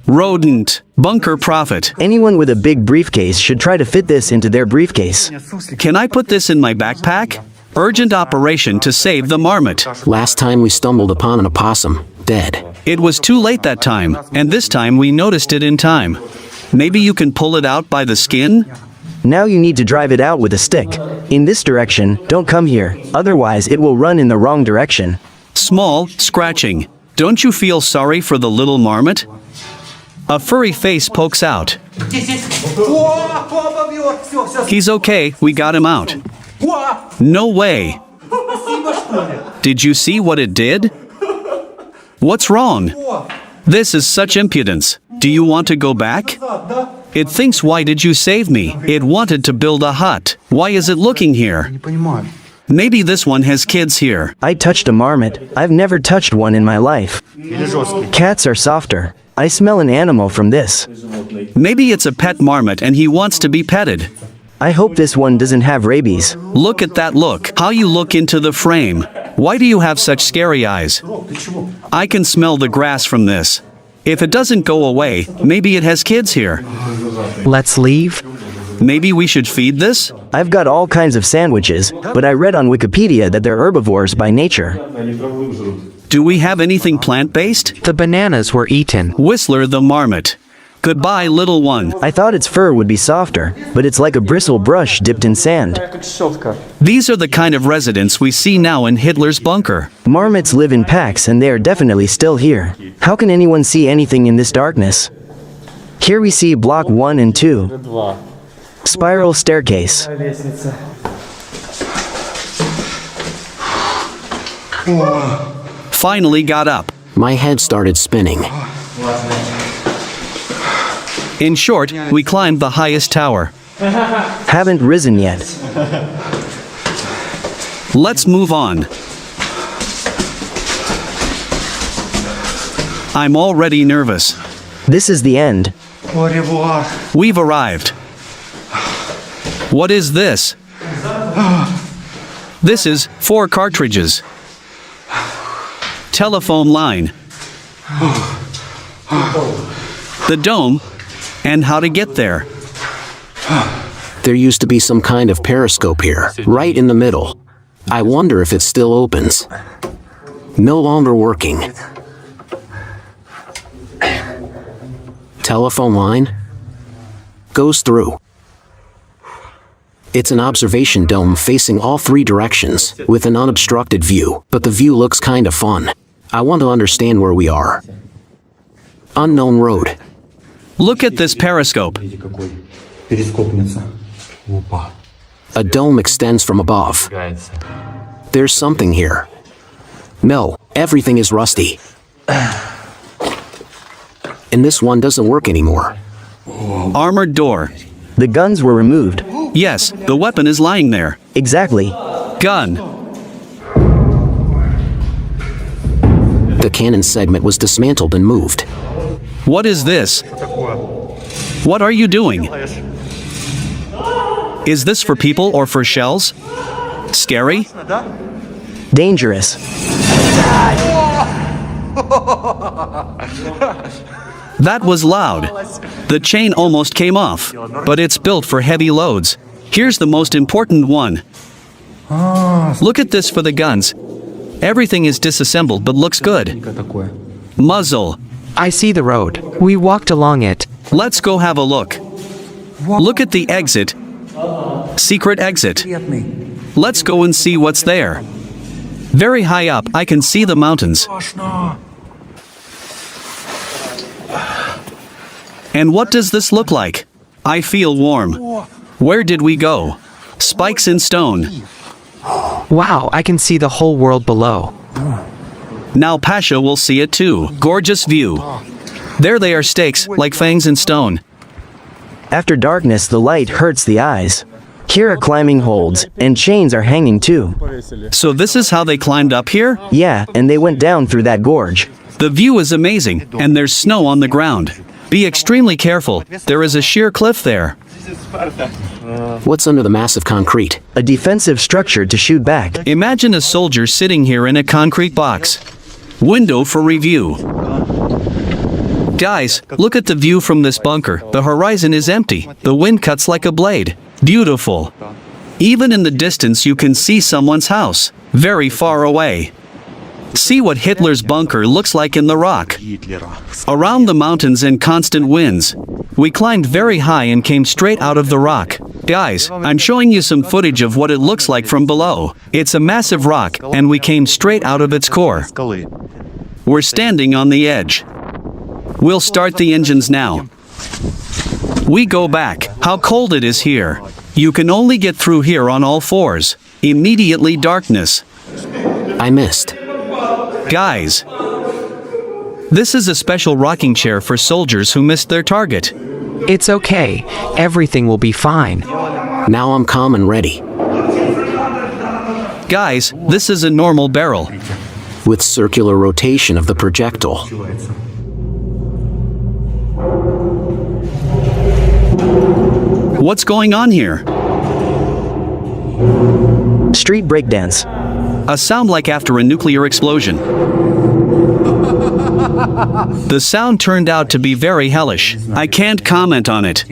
Rodent. Bunker prophet. Anyone with a big briefcase should try to fit this into their briefcase. Can I put this in my backpack? Urgent operation to save the marmot. Last time we stumbled upon an opossum, dead. It was too late that time, and this time we noticed it in time. Maybe you can pull it out by the skin? Now you need to drive it out with a stick. In this direction, don't come here, otherwise it will run in the wrong direction. Small, scratching. Don't you feel sorry for the little marmot? A furry face pokes out. He's okay, we got him out. No way. Did you see what it did? What's wrong? This is such impudence. Do you want to go back? It thinks, why did you save me? It wanted to build a hut. Why is it looking here? Maybe this one has kids here. I touched a marmot. I've never touched one in my life. Cats are softer. I smell an animal from this. Maybe it's a pet marmot and he wants to be petted. I hope this one doesn't have rabies. Look at that look. How you look into the frame. Why do you have such scary eyes? I can smell the grass from this. If it doesn't go away, maybe it has kids here. Let's leave? Maybe we should feed this? I've got all kinds of sandwiches, but I read on Wikipedia that they're herbivores by nature. Do we have anything plant-based? The bananas were eaten. Whistler the marmot. Goodbye, little one. I thought its fur would be softer, but it's like a bristle brush dipped in sand. These are the kind of residents we see now in Hitler's bunker. Marmots live in packs and they are definitely still here. How can anyone see anything in this darkness? Here we see block 1 and 2. Spiral staircase. Finally got up. My head started spinning. In short, we climbed the highest tower. Haven't risen yet. Let's move on. I'm already nervous. This is the end. We've arrived. What is this? This is 4 cartridges. Telephone line. The dome. And how to get there. There used to be some kind of periscope here, right in the middle. I wonder if it still opens. No longer working. Telephone line? Goes through. It's an observation dome facing all 3 directions, with an unobstructed view, but the view looks kinda fun. I want to understand where we are. Unknown road. Look at this periscope. A dome extends from above. There's something here. No, everything is rusty. And this one doesn't work anymore. Armored door. The guns were removed. Yes, the weapon is lying there. Exactly. Gun. The cannon segment was dismantled and moved. What is this? What are you doing? Is this for people or for shells? Scary? Dangerous. That was loud. The chain almost came off, but it's built for heavy loads. Here's the most important one. Look at this for the guns. Everything is disassembled but looks good. Muzzle. I see the road. We walked along it. Let's go have a look. Look at the exit. Secret exit. Let's go and see what's there. Very high up, I can see the mountains. And what does this look like? I feel warm. Where did we go? Spikes in stone. Wow, I can see the whole world below. Now Pasha will see it too. Gorgeous view. There they are, stakes, like fangs in stone. After darkness, the light hurts the eyes. Here are climbing holds, and chains are hanging too. So this is how they climbed up here? Yeah, and they went down through that gorge. The view is amazing, and there's snow on the ground. Be extremely careful. There is a sheer cliff there. What's under the massive concrete? A defensive structure to shoot back. Imagine a soldier sitting here in a concrete box. Window for review. Guys, look at the view from this bunker. The horizon is empty. The wind cuts like a blade. Beautiful. Even in the distance you can see someone's house. Very far away. See what Hitler's bunker looks like in the rock. Around the mountains and constant winds. We climbed very high and came straight out of the rock. Guys, I'm showing you some footage of what it looks like from below. It's a massive rock, and we came straight out of its core. We're standing on the edge. We'll start the engines now. We go back. How cold it is here. You can only get through here on all fours. Immediately darkness. I missed. Guys, this is a special rocking chair for soldiers who missed their target. It's okay. Everything will be fine. Now I'm calm and ready. Guys, this is a normal barrel. With circular rotation of the projectile. What's going on here? Street breakdance. A sound like after a nuclear explosion. The sound turned out to be very hellish. I can't comment on it.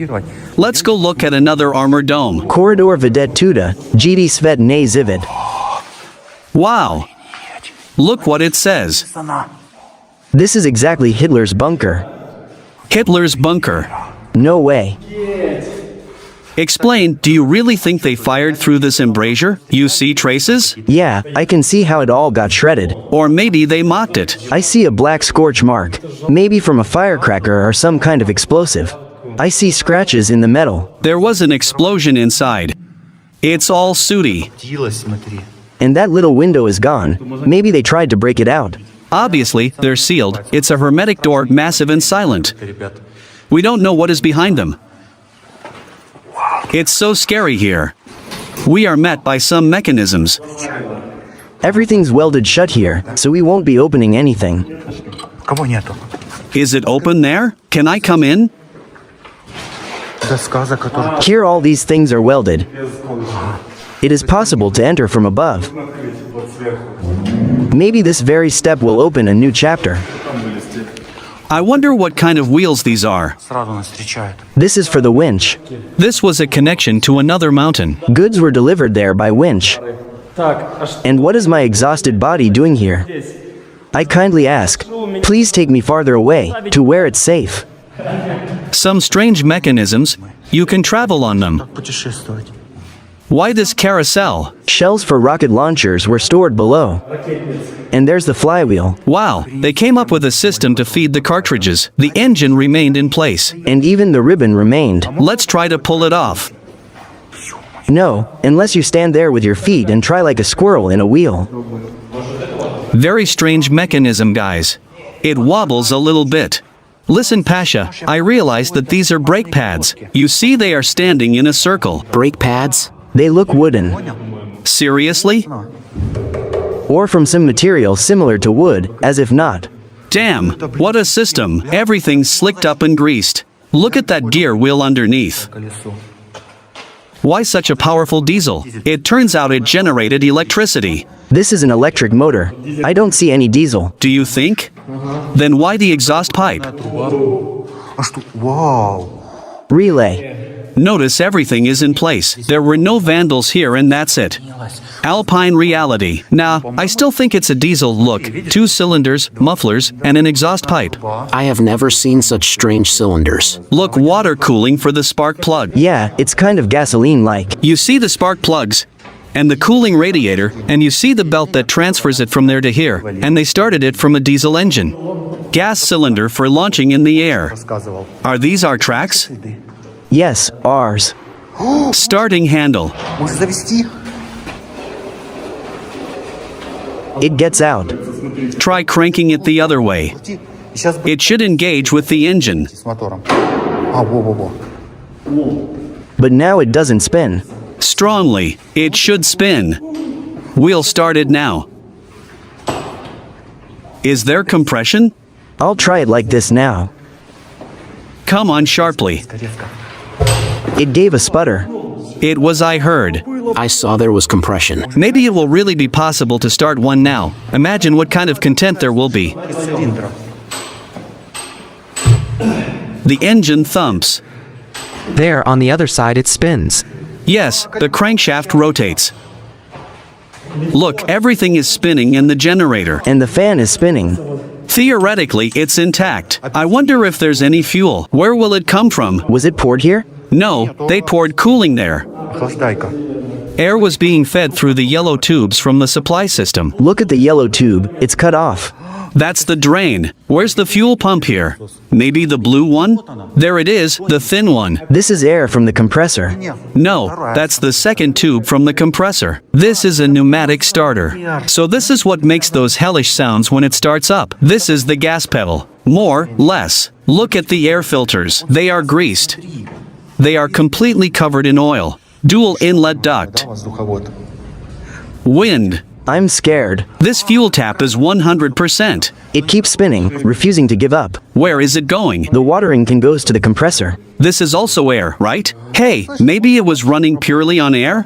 Let's go look at another armored dome. Corridor WW2, GD Svet ne Zivit. Wow. Look what it says. This is exactly Hitler's bunker. Hitler's bunker. No way. Explain, do you really think they fired through this embrasure? You see traces? Yeah, I can see how it all got shredded. Or maybe they mocked it. I see a black scorch mark. Maybe from a firecracker or some kind of explosive. I see scratches in the metal. There was an explosion inside. It's all sooty. And that little window is gone. Maybe they tried to break it out. Obviously, they're sealed. It's a hermetic door, massive and silent. We don't know what is behind them. It's so scary here. We are met by some mechanisms. Everything's welded shut here, so we won't be opening anything. Is it open there? Can I come in? Here all these things are welded. It is possible to enter from above. Maybe this very step will open a new chapter. I wonder what kind of wheels these are. This is for the winch. This was a connection to another mountain. Goods were delivered there by winch. And what is my exhausted body doing here? I kindly ask, please take me farther away, to where it's safe. Some strange mechanisms. You can travel on them. Why this carousel? Shells for rocket launchers were stored below. And there's the flywheel. Wow, they came up with a system to feed the cartridges. The engine remained in place. And even the ribbon remained. Let's try to pull it off. No, unless you stand there with your feet and try like a squirrel in a wheel. Very strange mechanism, guys. It wobbles a little bit. Listen, Pasha, I realized that these are brake pads. You see they are standing in a circle. Brake pads? They look wooden. Seriously? Or from some material similar to wood, as if not. Damn, what a system. Everything's slicked up and greased. Look at that gear wheel underneath. Why such a powerful diesel? It turns out it generated electricity. This is an electric motor. I don't see any diesel. Do you think? Then why the exhaust pipe? Relay. Notice everything is in place. There were no vandals here and that's it. Alpine reality. Nah, I still think it's a diesel. Look, 2 cylinders, mufflers, and an exhaust pipe. I have never seen such strange cylinders. Look, water cooling for the spark plug. Yeah, it's kind of gasoline-like. You see the spark plugs and the cooling radiator, and you see the belt that transfers it from there to here, and they started it from a diesel engine. Gas cylinder for launching in the air. Are these our tracks? Yes, ours. Starting handle. It gets out. Try cranking it the other way. It should engage with the engine. But now it doesn't spin. Strongly, it should spin. We'll start it now. Is there compression? I'll try it like this now. Come on sharply. It gave a sputter. It was I heard. I saw there was compression. Maybe it will really be possible to start one now. Imagine what kind of content there will be. The engine thumps. There, on the other side, it spins. Yes, the crankshaft rotates. Look, everything is spinning in the generator. And the fan is spinning. Theoretically, it's intact. I wonder if there's any fuel. Where will it come from? Was it poured here? No, they poured cooling there. Air was being fed through the yellow tubes from the supply system. Look at the yellow tube. It's cut off. That's the drain. Where's the fuel pump here? Maybe the blue one? There it is, the thin one. This is air from the compressor. No, that's the second tube from the compressor. This is a pneumatic starter. So this is what makes those hellish sounds when it starts up. This is the gas pedal. More, less. Look at the air filters. They are greased. They are completely covered in oil. Dual inlet duct. Wind. I'm scared. This fuel tap is 100%. It keeps spinning, refusing to give up. Where is it going? The watering can goes to the compressor. This is also air, right? Hey, maybe it was running purely on air?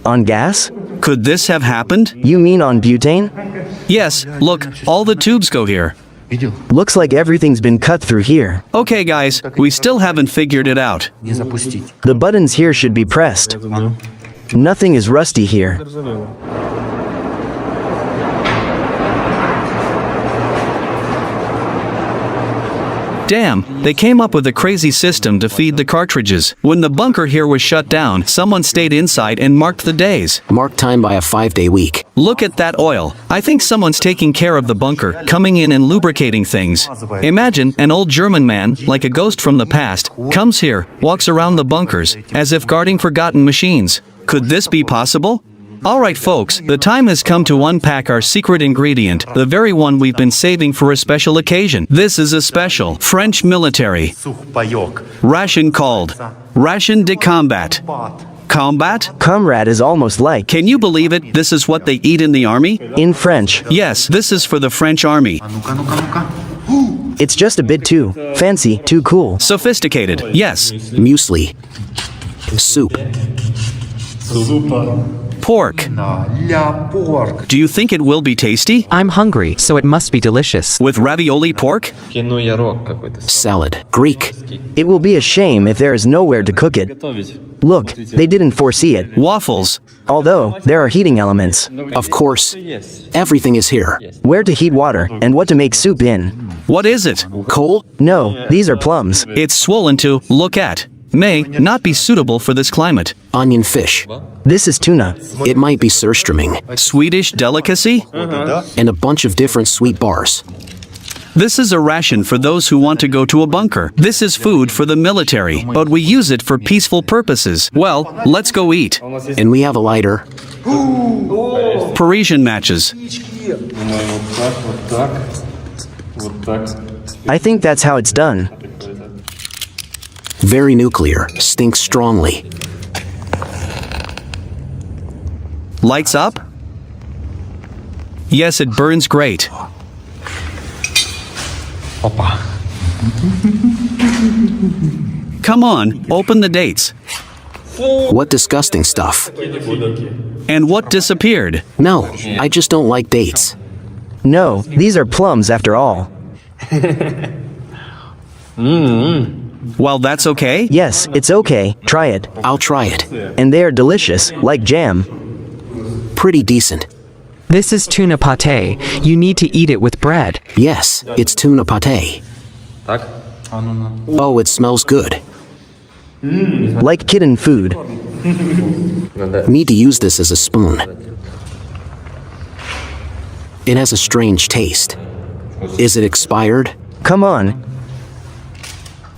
On gas? Could this have happened? You mean on butane? Yes, look, all the tubes go here. Looks like everything's been cut through here. Okay guys, we still haven't figured it out. The buttons here should be pressed. Nothing is rusty here. Damn, they came up with a crazy system to feed the cartridges. When the bunker here was shut down, someone stayed inside and marked the days. Mark time by a 5-day week. Look at that oil. I think someone's taking care of the bunker, coming in and lubricating things. Imagine an old German man, like a ghost from the past, comes here, walks around the bunkers, as if guarding forgotten machines. Could this be possible? Alright folks, the time has come to unpack our secret ingredient, the very one we've been saving for a special occasion. This is a special French military ration called Ration de Combat. Combat? Comrade is almost like, Can you believe it? This is what they eat in the army? in French. Yes, this is for the French army. It's just a bit too fancy, too cool. Sophisticated, yes. Muesli. Soup. Pork. Do you think it will be tasty? I'm hungry, so it must be delicious. With ravioli pork? Salad. Greek. It will be a shame if there is nowhere to cook it. Look, they didn't foresee it. Waffles. Although, there are heating elements. Of course. Everything is here. Where to heat water, and what to make soup in. What is it? Coal? No, these are plums. It's swollen to look at. May not be suitable for this climate. Onion fish. This is tuna. It might be surströmming. Swedish delicacy? And a bunch of different sweet bars. This is a ration for those who want to go to a bunker. This is food for the military, but we use it for peaceful purposes. Well, let's go eat. And we have a lighter. Parisian matches. I think that's how it's done. Very nuclear. Stinks strongly. Lights up? Yes, it burns great. Come on, open the dates. What disgusting stuff. And what disappeared? No, I just don't like dates. No, these are plums after all. Well, that's okay. Yes, it's okay, try it. I'll try it. And they are delicious, like jam. Pretty decent. This is tuna pate. You need to eat it with bread. Yes, it's tuna pate. Oh, it smells good. Like kitten food. Need to use this as a spoon. It has a strange taste. Is it expired? Come on.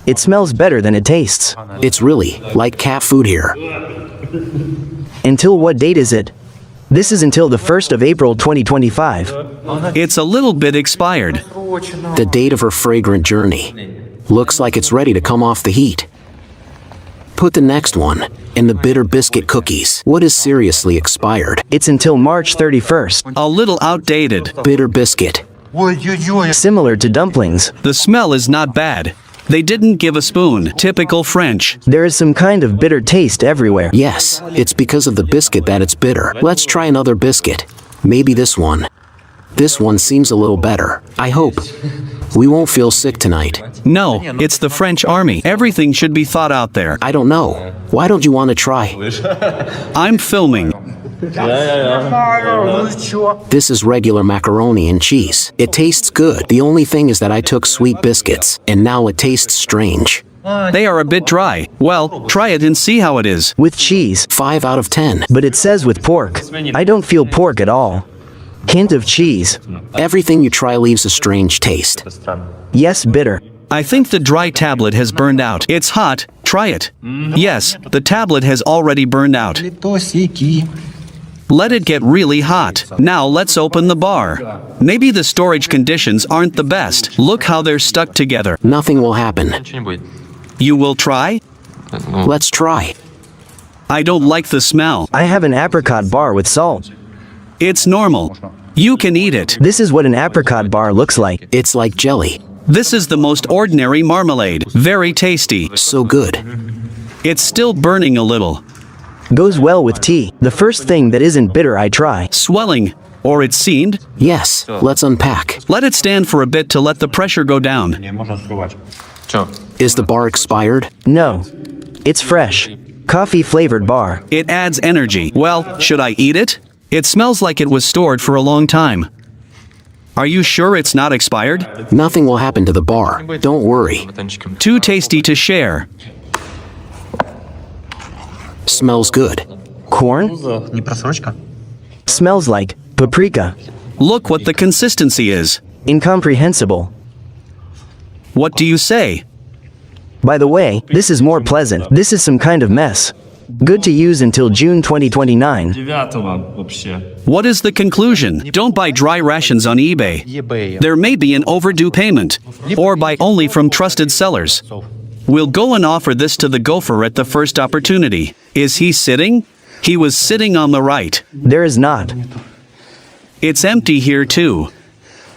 It smells better than it tastes. It's really like cat food here. Until what date is it? This is until the 1st of April 2025. It's a little bit expired. The date of her fragrant journey. Looks like it's ready to come off the heat. Put the next one. And the bitter biscuit cookies. What is seriously expired? It's until March 31st. A little outdated. Bitter biscuit. Similar to dumplings. The smell is not bad. They didn't give a spoon. Typical French. There is some kind of bitter taste everywhere. Yes, it's because of the biscuit that it's bitter. Let's try another biscuit. Maybe this one. This one seems a little better. I hope. We won't feel sick tonight. No, it's the French army. Everything should be thought out there. I don't know. Why don't you want to try? I'm filming. This is regular macaroni and cheese. It tastes good. The only thing is that I took sweet biscuits, and now it tastes strange. They are a bit dry. Well, try it and see how it is. With cheese. 5 out of 10. But it says with pork. I don't feel pork at all. Hint of cheese. Everything you try leaves a strange taste. Yes, bitter. I think the dry tablet has burned out. It's hot. Try it. Yes, the tablet has already burned out. Let it get really hot. Now let's open the bar. Maybe the storage conditions aren't the best. Look how they're stuck together. Nothing will happen. You will try? Let's try. I don't like the smell. I have an apricot bar with salt. It's normal. You can eat it. This is what an apricot bar looks like. It's like jelly. This is the most ordinary marmalade. Very tasty. So good. It's still burning a little. Goes well with tea. The first thing that isn't bitter I try. Swelling. Or it seemed? Yes, let's unpack. Let it stand for a bit to let the pressure go down. Is the bar expired? No. It's fresh. Coffee-flavored bar. It adds energy. Well, should I eat it? It smells like it was stored for a long time. Are you sure it's not expired? Nothing will happen to the bar. Don't worry. Too tasty to share. Smells good. Corn? Smells like paprika. Look what the consistency is. Incomprehensible. What do you say? By the way, this is more pleasant. This is some kind of mess. Good to use until June 2029. What is the conclusion? Don't buy dry rations on eBay. There may be an overdue payment. Or buy only from trusted sellers. We'll go and offer this to the gopher at the first opportunity. Is he sitting? He was sitting on the right. There is not. It's empty here too.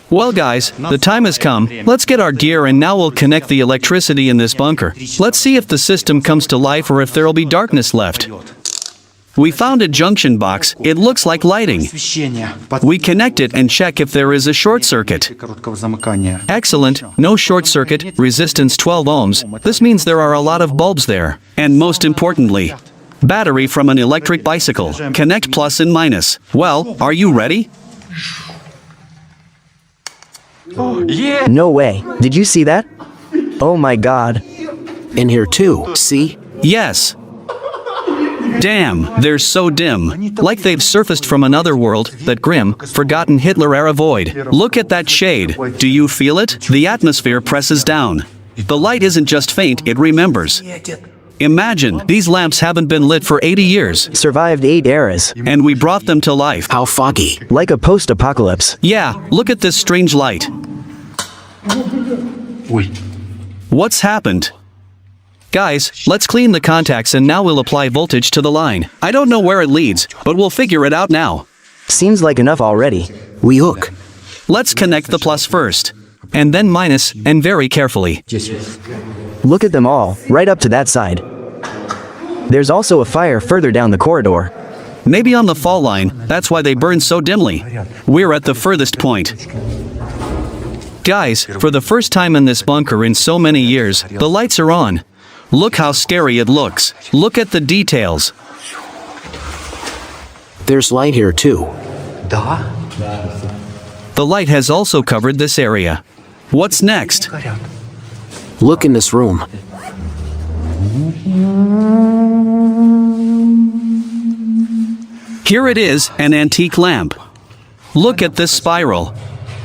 Well guys, the time has come. Let's get our gear and now we'll connect the electricity in this bunker. Let's see if the system comes to life or if there'll be darkness left. We found a junction box. It looks like lighting. We connect it and check if there is a short circuit. Excellent. No short circuit. Resistance 12 ohms. This means there are a lot of bulbs there. And most importantly, battery from an electric bicycle. Connect plus and minus. Well, are you ready? No way. Did you see that? Oh my god. In here too, see? Yes. Damn, they're so dim. Like they've surfaced from another world, that grim, forgotten Hitler-era void. Look at that shade. Do you feel it? The atmosphere presses down. The light isn't just faint, it remembers. Imagine, these lamps haven't been lit for 80 years. Survived 8 eras. And we brought them to life. How foggy. Like a post-apocalypse. Yeah, look at this strange light. What's happened? Guys, let's clean the contacts and now we'll apply voltage to the line. I don't know where it leads, but we'll figure it out now. Seems like enough already. We hook. Let's connect the plus first. And then minus, and very carefully. Look at them all, right up to that side. There's also a fire further down the corridor. Maybe on the fall line, that's why they burn so dimly. We're at the furthest point. Guys, for the first time in this bunker in so many years, the lights are on. Look how scary it looks. Look at the details. There's light here too. The light has also covered this area. What's next? Look in this room. Here it is, an antique lamp. Look at this spiral.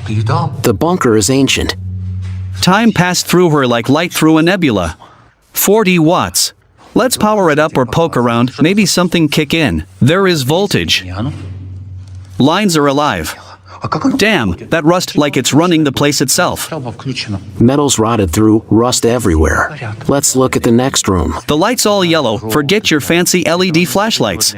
The bunker is ancient. Time passed through her like light through a nebula. 40 watts. Let's power it up or poke around, maybe something kick in. There is voltage. Lines are alive. Damn, that rust like it's running the place itself. Metal's rotted through, rust everywhere. Let's look at the next room. The light's all yellow, forget your fancy LED flashlights.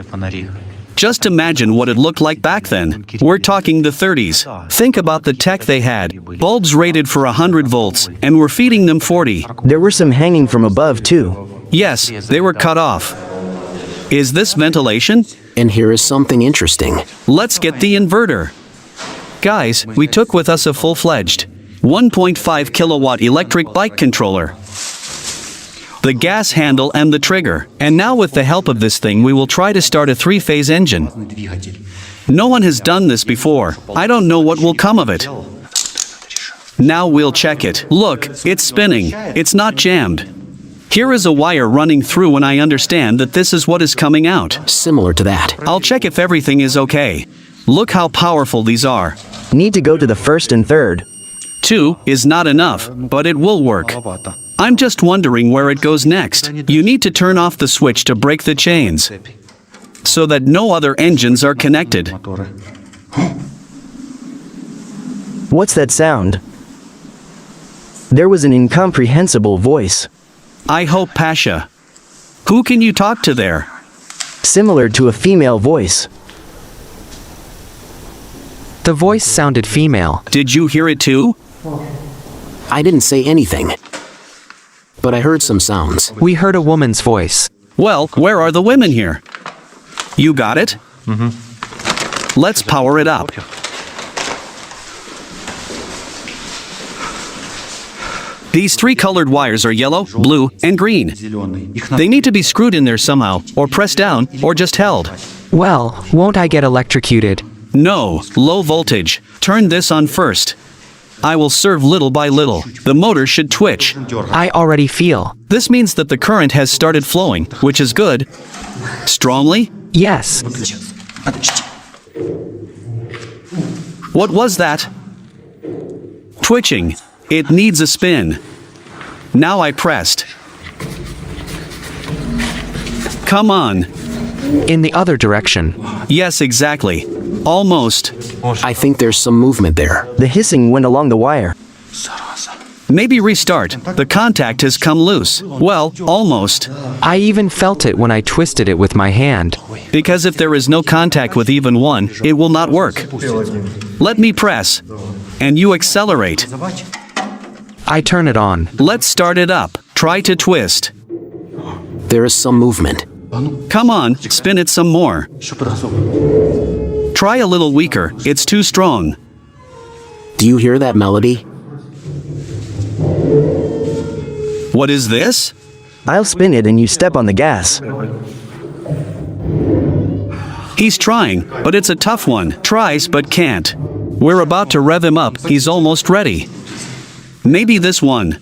Just imagine what it looked like back then. We're talking the 30s. Think about the tech they had. Bulbs rated for 100 volts, and we're feeding them 40. There were some hanging from above too. Yes, they were cut off. Is this ventilation? And here is something interesting. Let's get the inverter. Guys, we took with us a full-fledged 1.5 kilowatt electric bike controller. The gas handle and the trigger. And now with the help of this thing we will try to start a 3-phase engine. No one has done this before. I don't know what will come of it. Now we'll check it. Look, it's spinning. It's not jammed. Here is a wire running through and I understand that this is what is coming out. Similar to that. I'll check if everything is okay. Look how powerful these are. Need to go to the first and third. 2 is not enough, but it will work. I'm just wondering where it goes next. You need to turn off the switch to break the chains, so that no other engines are connected. What's that sound? There was an incomprehensible voice. I hope Pasha. Who can you talk to there? Similar to a female voice. The voice sounded female. Did you hear it too? I didn't say anything. But I heard some sounds. We heard a woman's voice. Well, where are the women here? You got it? Let's power it up. These three colored wires are yellow, blue, and green. They need to be screwed in there somehow, or pressed down, or just held. Well, won't I get electrocuted? No, low voltage. Turn this on first. I will serve little by little. The motor should twitch. I already feel. This means that the current has started flowing, which is good. Strongly? Yes. What was that? Twitching. It needs a spin. Now I pressed. Come on. In the other direction. Yes, exactly. Almost. I think there's some movement there. The hissing went along the wire. Maybe restart. The contact has come loose. Well, almost. I even felt it when I twisted it with my hand. Because if there is no contact with even one, it will not work. Let me press. And you accelerate. I turn it on. Let's start it up. Try to twist. There is some movement. Come on, spin it some more. Try a little weaker. It's too strong. Do you hear that melody? What is this? I'll spin it and you step on the gas. He's trying, but it's a tough one. Tries but can't. We're about to rev him up. He's almost ready. Maybe this one.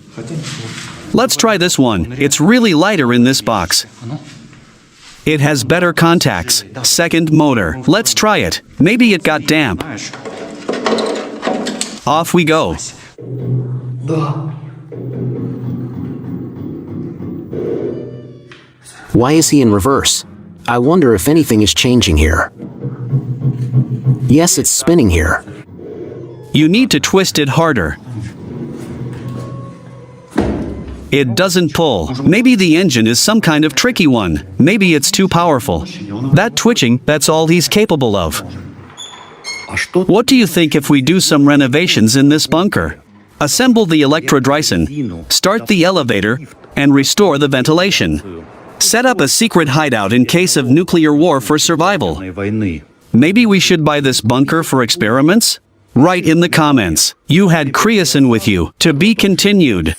Let's try this one. It's really lighter in this box. It has better contacts. Second motor. Let's try it. Maybe it got damp. Off we go. Why is he in reverse? I wonder if anything is changing here. Yes, it's spinning here. You need to twist it harder. It doesn't pull. Maybe the engine is some kind of tricky one. Maybe it's too powerful. That twitching, that's all he's capable of. What do you think if we do some renovations in this bunker? Assemble the electrodryson, start the elevator, and restore the ventilation. Set up a secret hideout in case of nuclear war for survival. Maybe we should buy this bunker for experiments? Write in the comments. You had creosote with you. To be continued.